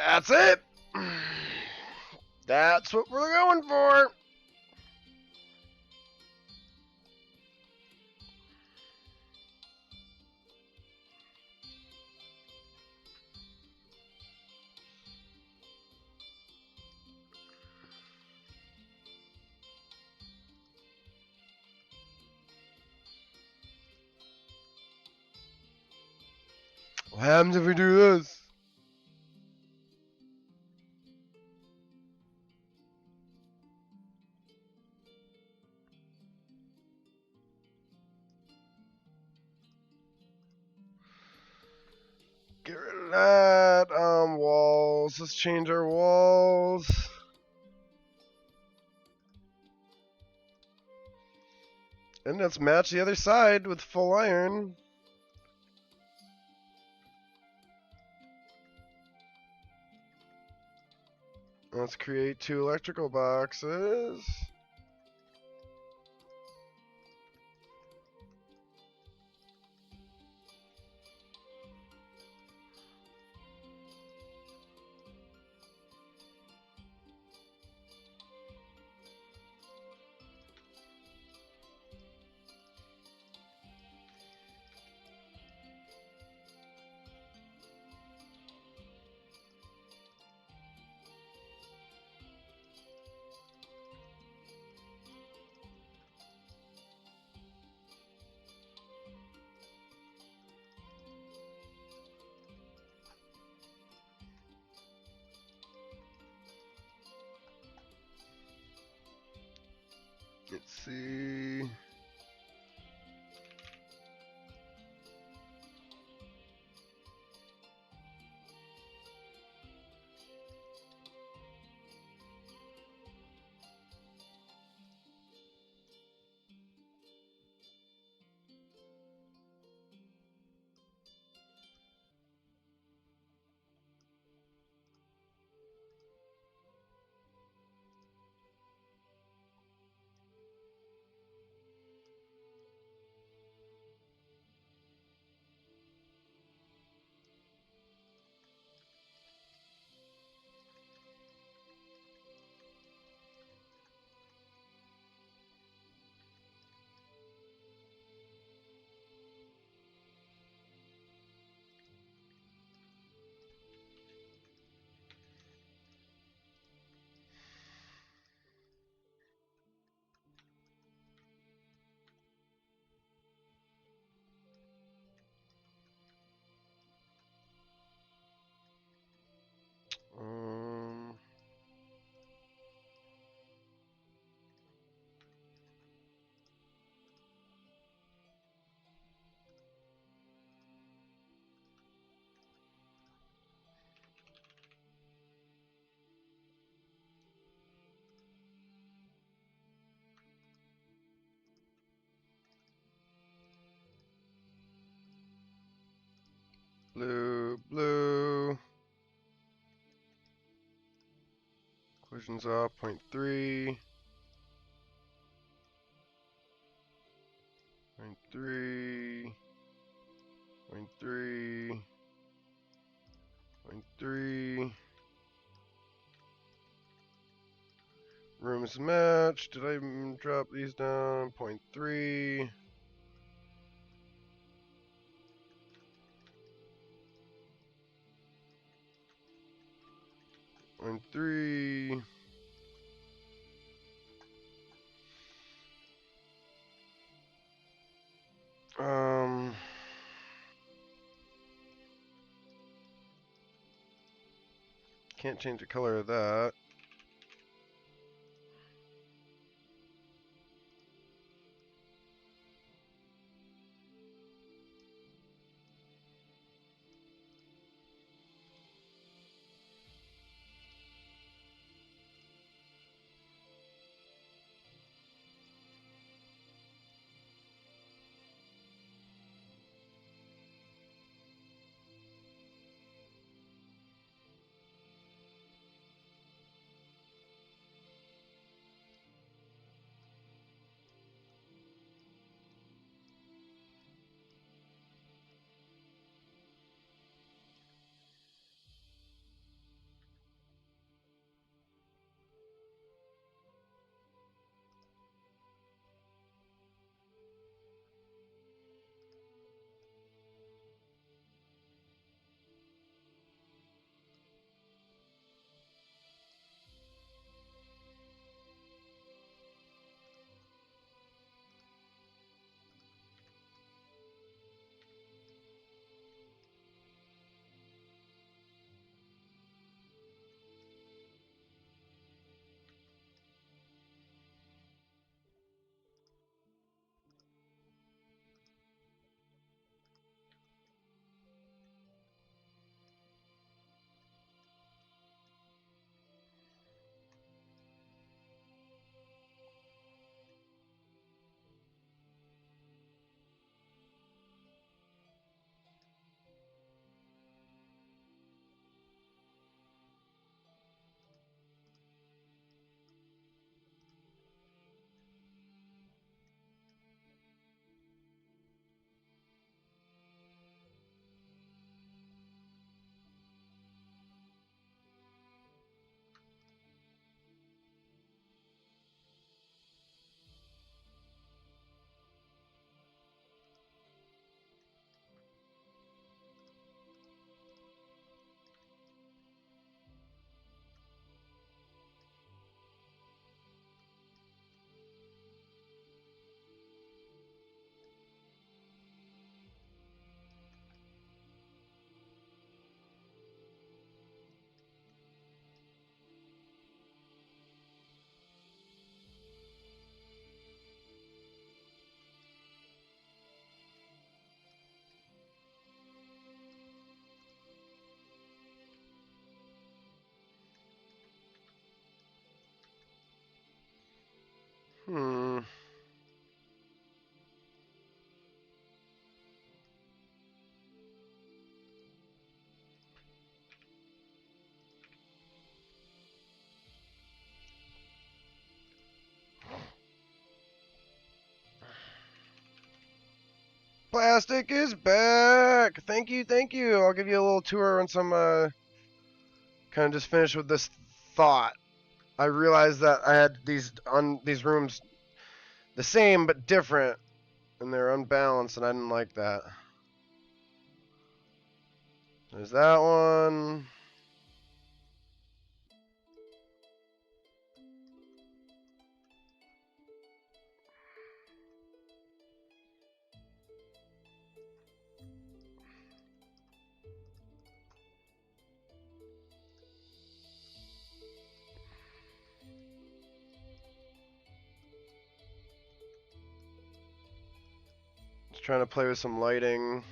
That's it. That's what we're going for. What happens if we do this? Get rid of that. Walls. Let's change our walls. And let's match the other side with full iron. Let's create 2 electrical boxes. Let's see. Um, blue, blue. Collisions off, 0.3. 0.3. 0.3. 0.3. Rooms match. Did I drop these down? 0.3. 0.3. Can't change the color of that. Plastic is back! Thank you, thank you. I'll give you a little tour on some, kind of just finish with this thought. I realized that I had these rooms the same but different, and they're unbalanced, and I didn't like that. There's that one. Just trying to play with some lighting.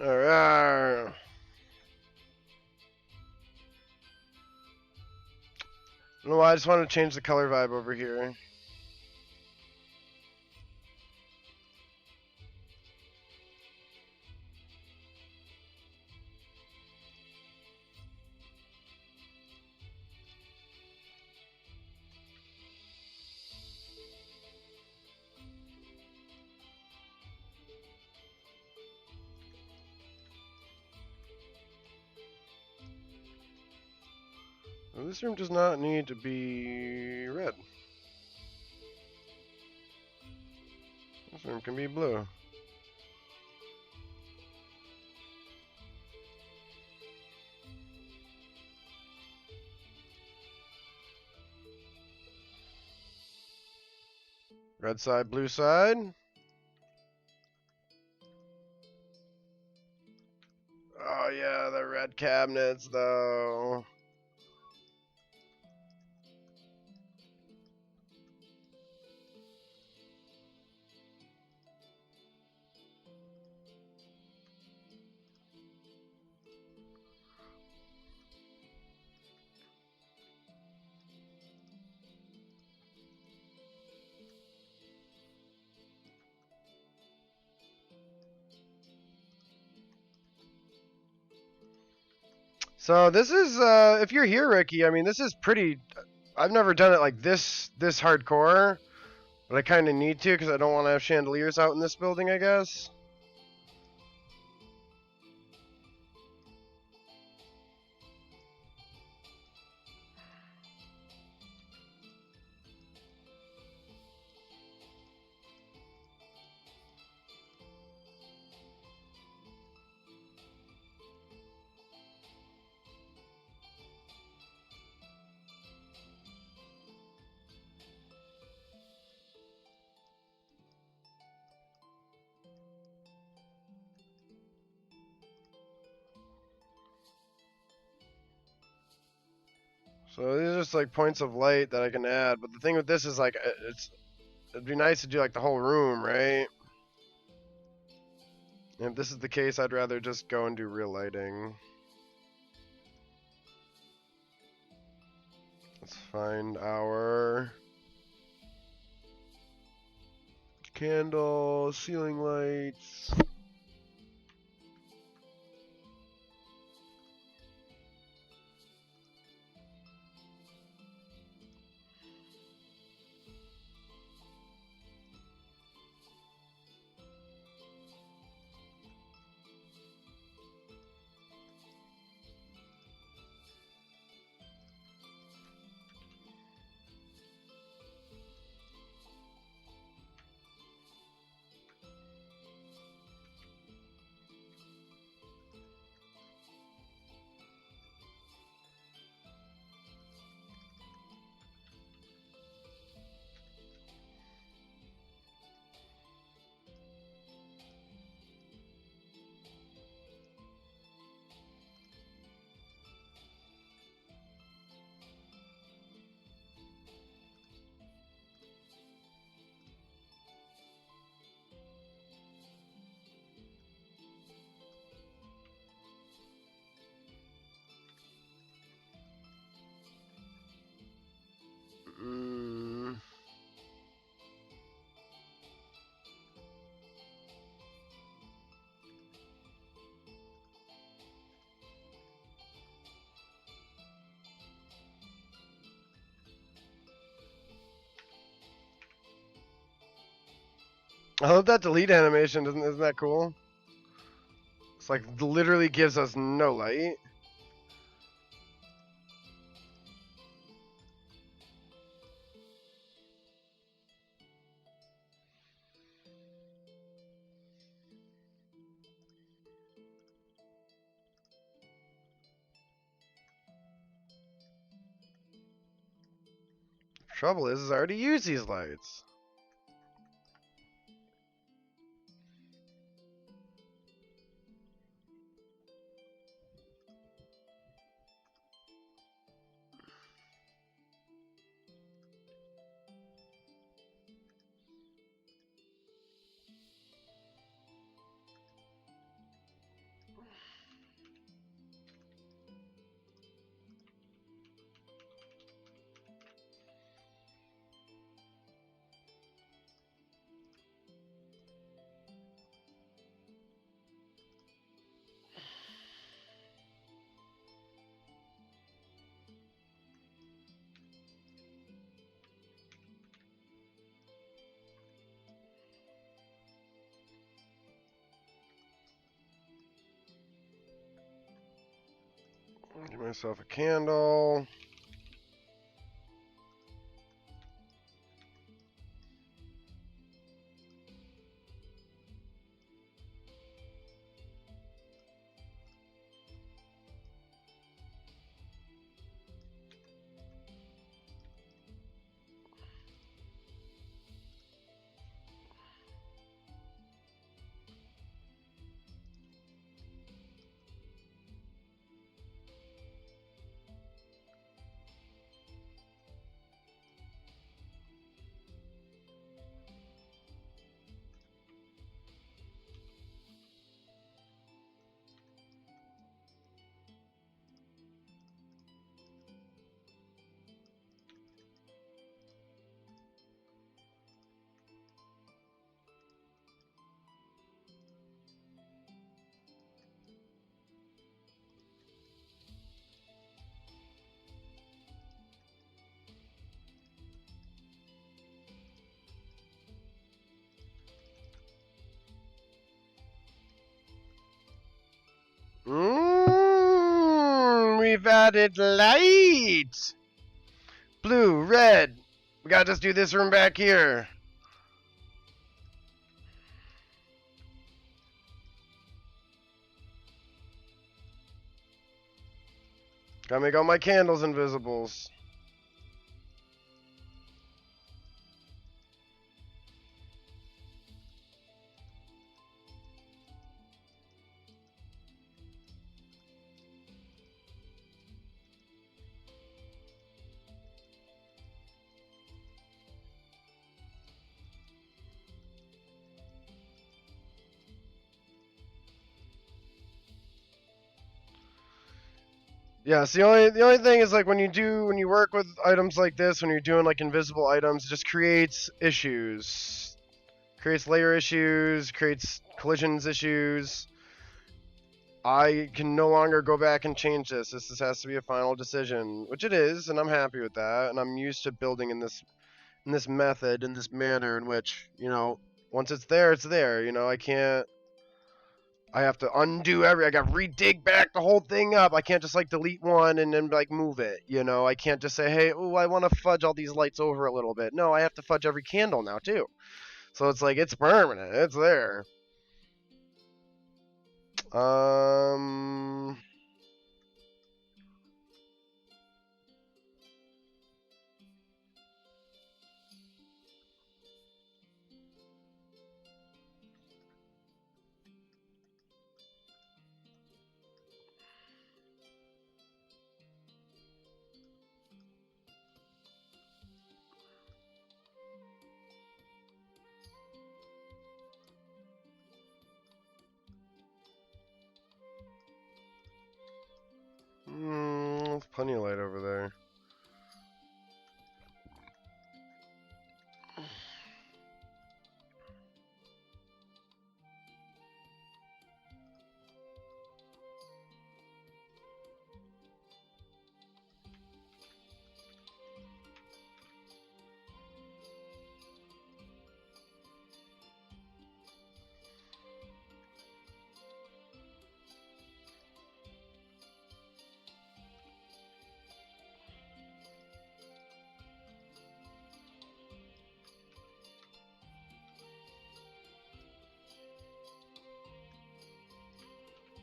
Alright. I don't know why, I just wanted to change the color vibe over here. Well, this room does not need to be red. This room can be blue. Red side, blue side. Oh yeah, the red cabinets though. So this is, if you're here, Ricky, I mean, this is pretty, I've never done it like this hardcore, but I kind of need to because I don't want to have chandeliers out in this building, I guess. So these are just like points of light that I can add, but the thing with this is like, it'd be nice to do like the whole room, right? this is the case, I'd rather just go and do real lighting. Let's find our candle, ceiling lights. I love that delete animation, isn't that cool? It's like literally gives us no light. Trouble is I already used these lights. Give myself a candle. We've added light. Blue, red. We gotta just do this room back here. Gotta make all my candles invisibles. Yeah, it's the only thing is like when you work with items like this, when you're doing like invisible items, it just creates issues. Creates layer issues, creates collisions issues. I can no longer go back and change this. This has to be a final decision, which it is, and I'm happy with that. And I'm used to building in this method, in this manner in which, once it's there, it's there. I can't. I have to undo I got to redig back the whole thing up. I can't just like delete one and then like move it. I can't just say, hey, oh, I want to fudge all these lights over a little bit. No, I have to fudge every candle now too. So it's like it's permanent. It's there. Um. There's plenty of light over there.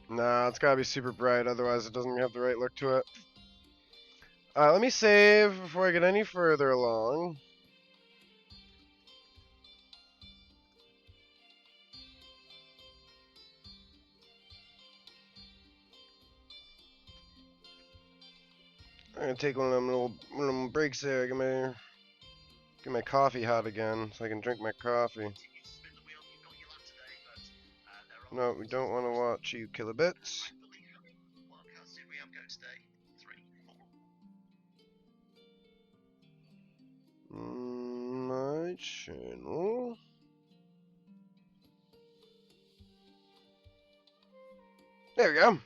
Nah, it's gotta be super bright, otherwise it doesn't have the right look to it. Let me save before I get any further along. I'm gonna take one of them breaks there. Get my coffee hot again, so I can drink my coffee. No, we don't want to watch you kilobits. My channel. There we go.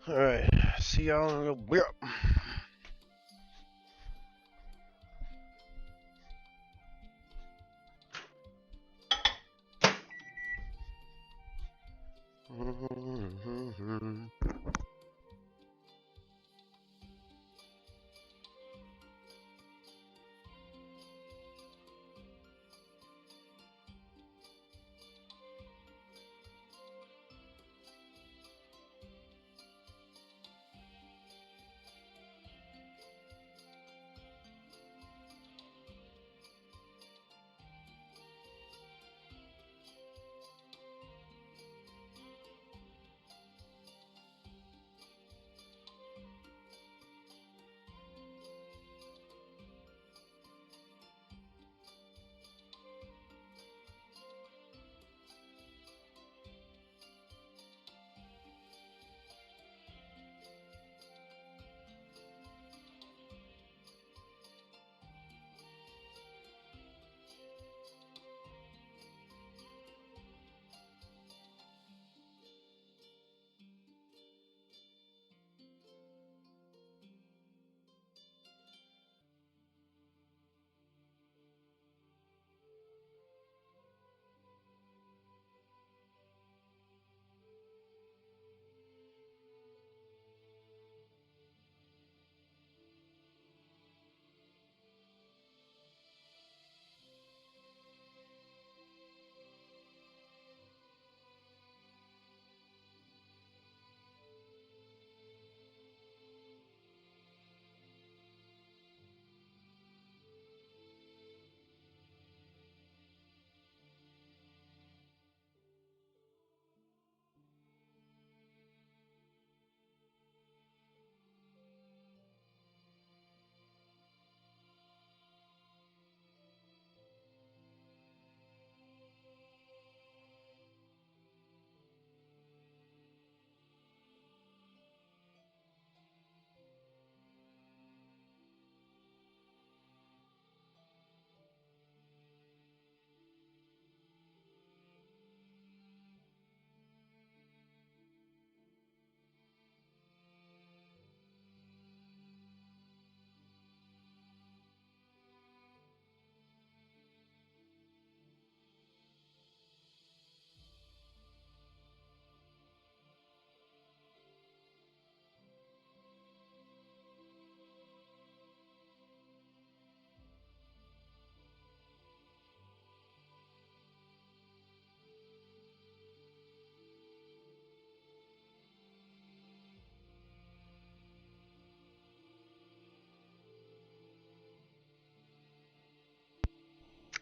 Alright, see y'all in a little bit.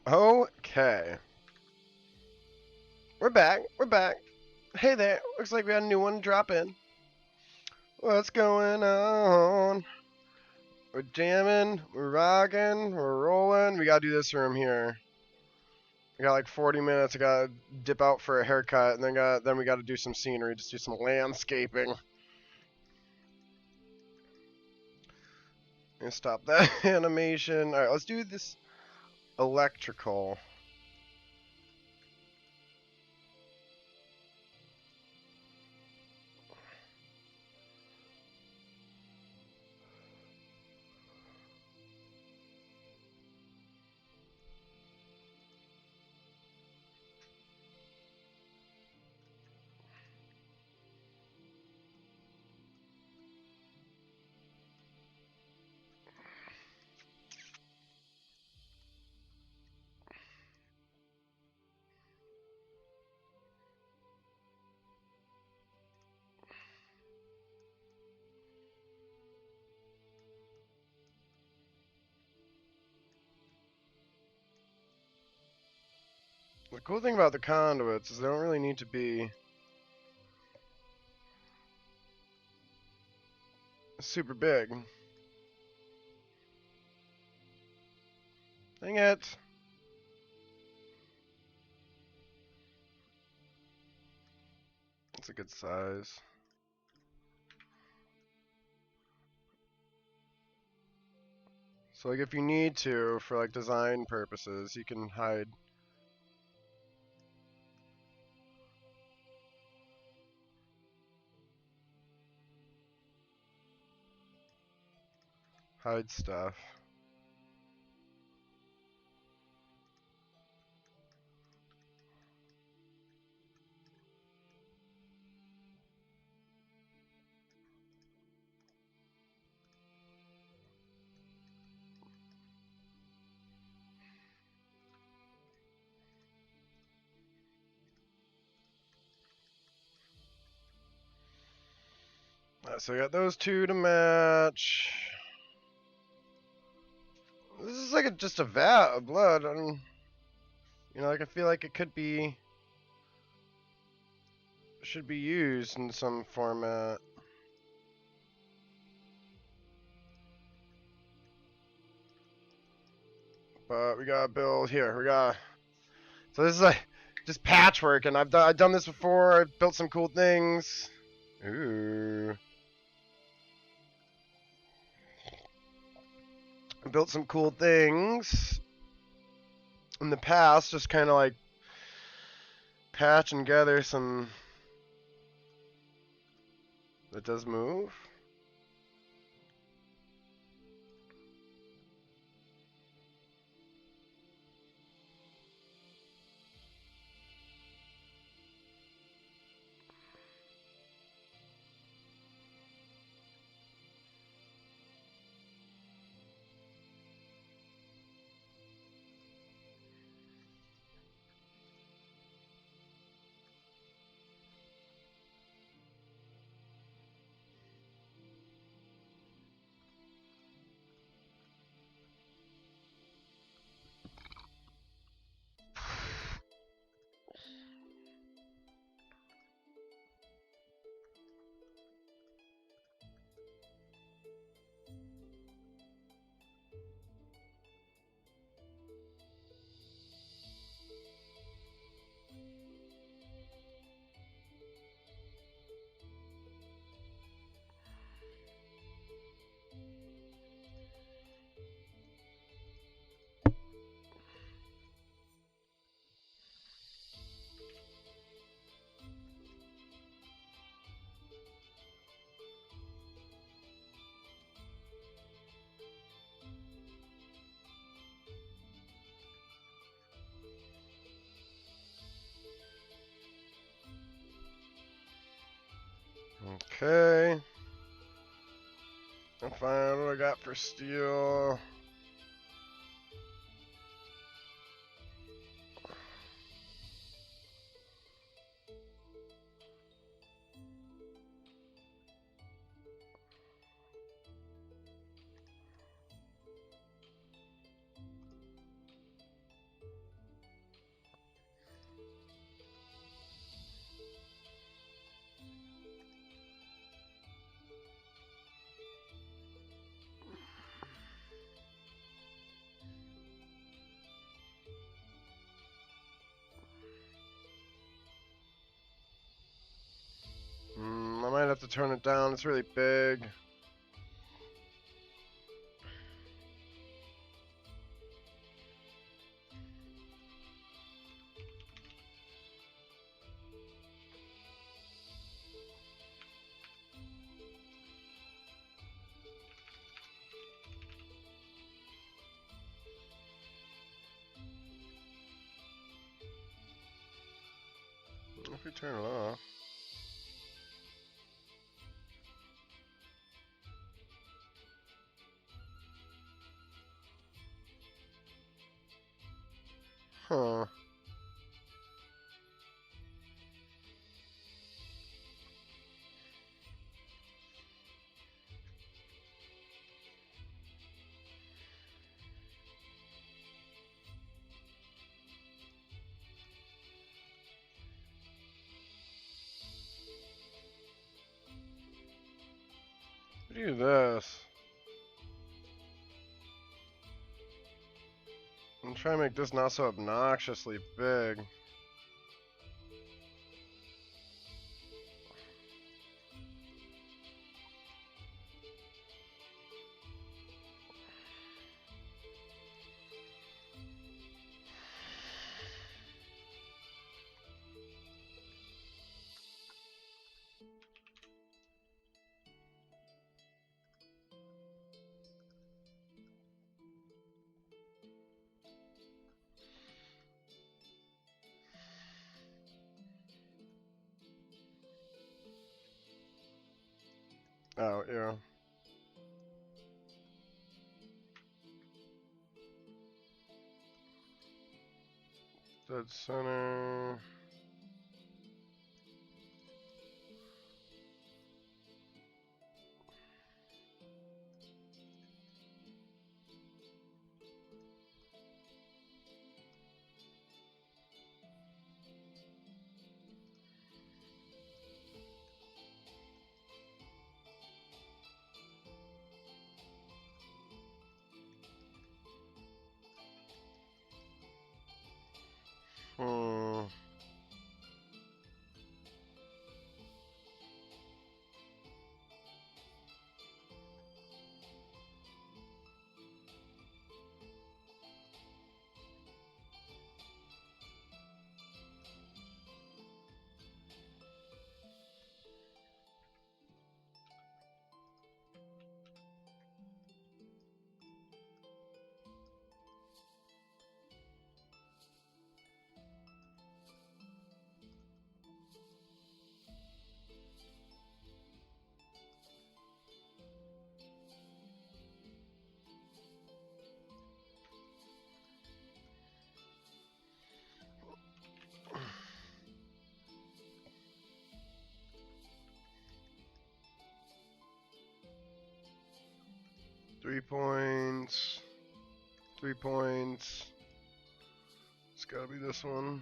Okay. We're back. We're back. Hey there. Looks like we had a new one drop in. What's going on? We're jamming. We're rocking. We're rolling. We gotta do this room here. We got like 40 minutes. I gotta dip out for a haircut, and then we gotta do some scenery. Just do some landscaping. And stop that animation. All right, let's do this electrical. The cool thing about the conduits is they don't really need to be super big. Dang it. That's a good size. So like if you need to, for like design purposes, you can hide stuff. So we got those two to match. This is like just a vat of blood. Like I feel like it should be used in some format. But we gotta build here. So this is like just patchwork, and I've done this before. I've built some cool things. Ooh. I built some cool things in the past, just kind of like patch and gather some that does move. Okay. I'll find out what I got for steel. to turn it down. It's really big. If we turn it off. Huh. Do this. I'm trying to make this not so obnoxiously big. Oh, yeah. Dead center. Hmm. Three points. 3 points. It's gotta be this one.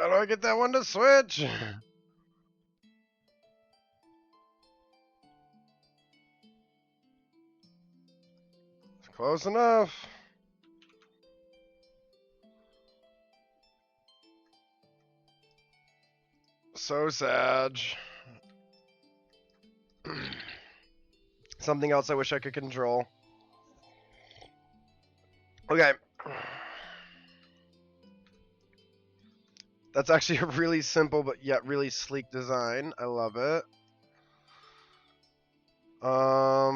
How do I get that one to switch? Close enough. So sad. Something else I wish I could control. Okay. That's actually a really simple but yet really sleek design. I love it.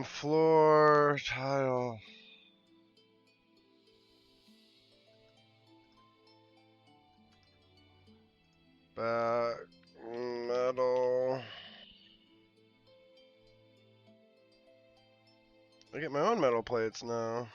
Floor tile. Back metal. I get my own metal plates now.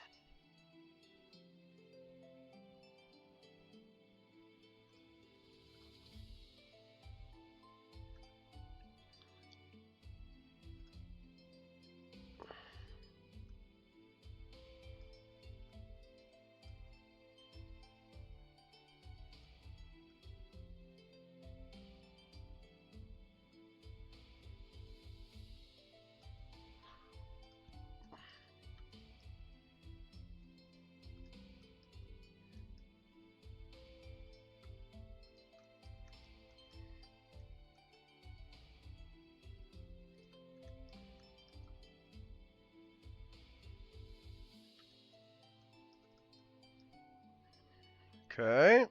Okay.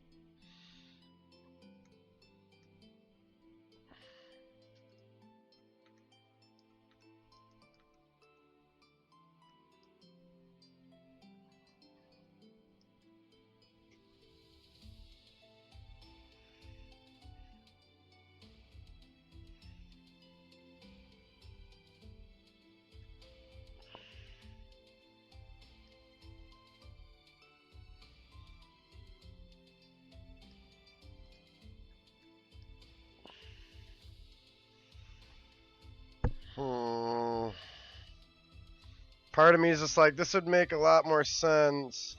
Part of me is just like, this would make a lot more sense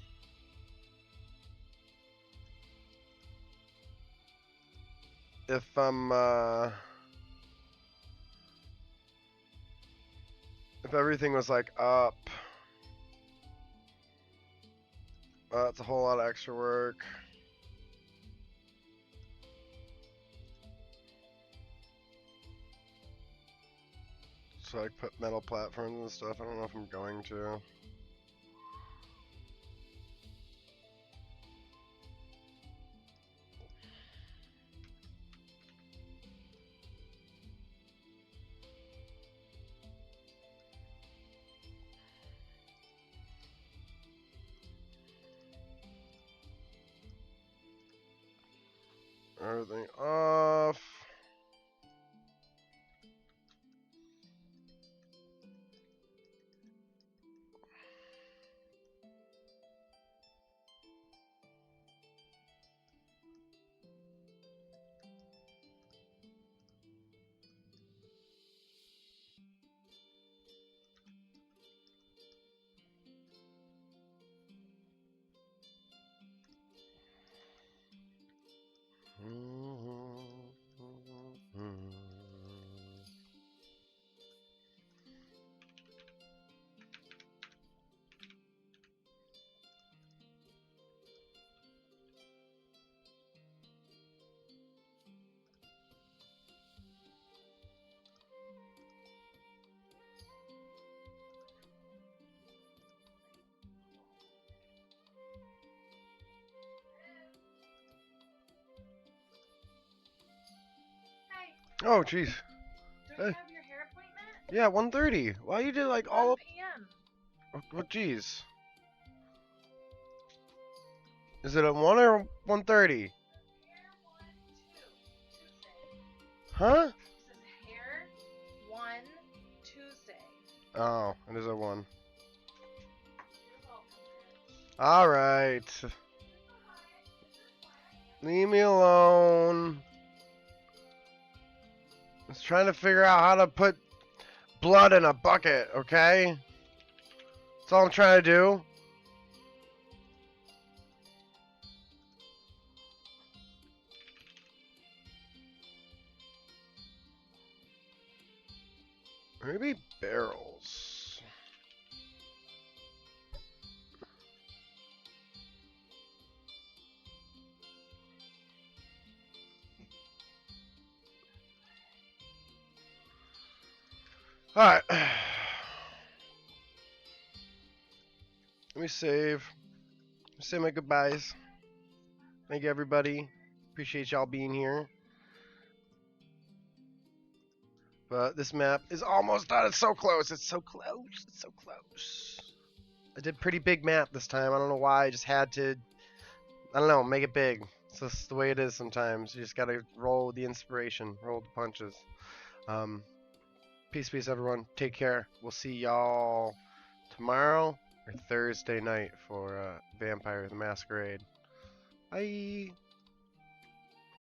if if everything was like up. That's a whole lot of extra work. So I put metal platforms and stuff. I don't know if I'm going to. Everything off. Oh, jeez. Don't you have your hair appointment? Yeah, 1:30. Why you did like all 1 up? p.m. Oh, jeez. Is it a 1 or 1:30? Huh? It says hair 1 Tuesday. Oh, it is a 1. You're welcome, bitch. Alright. Leave me alone. I was trying to figure out how to put blood in a bucket, okay? That's all I'm trying to do. Maybe barrels. Alright. Let me save. Say my goodbyes. Thank you, everybody. Appreciate y'all being here. But this map is almost done. It's so close. It's so close. It's so close. I did pretty big map this time. I don't know why. I just had to, I don't know, make it big. It's just the way it is sometimes. You just gotta roll with the inspiration, roll with the punches. Peace, everyone. Take care. We'll see y'all tomorrow or Thursday night for Vampire the Masquerade. Bye.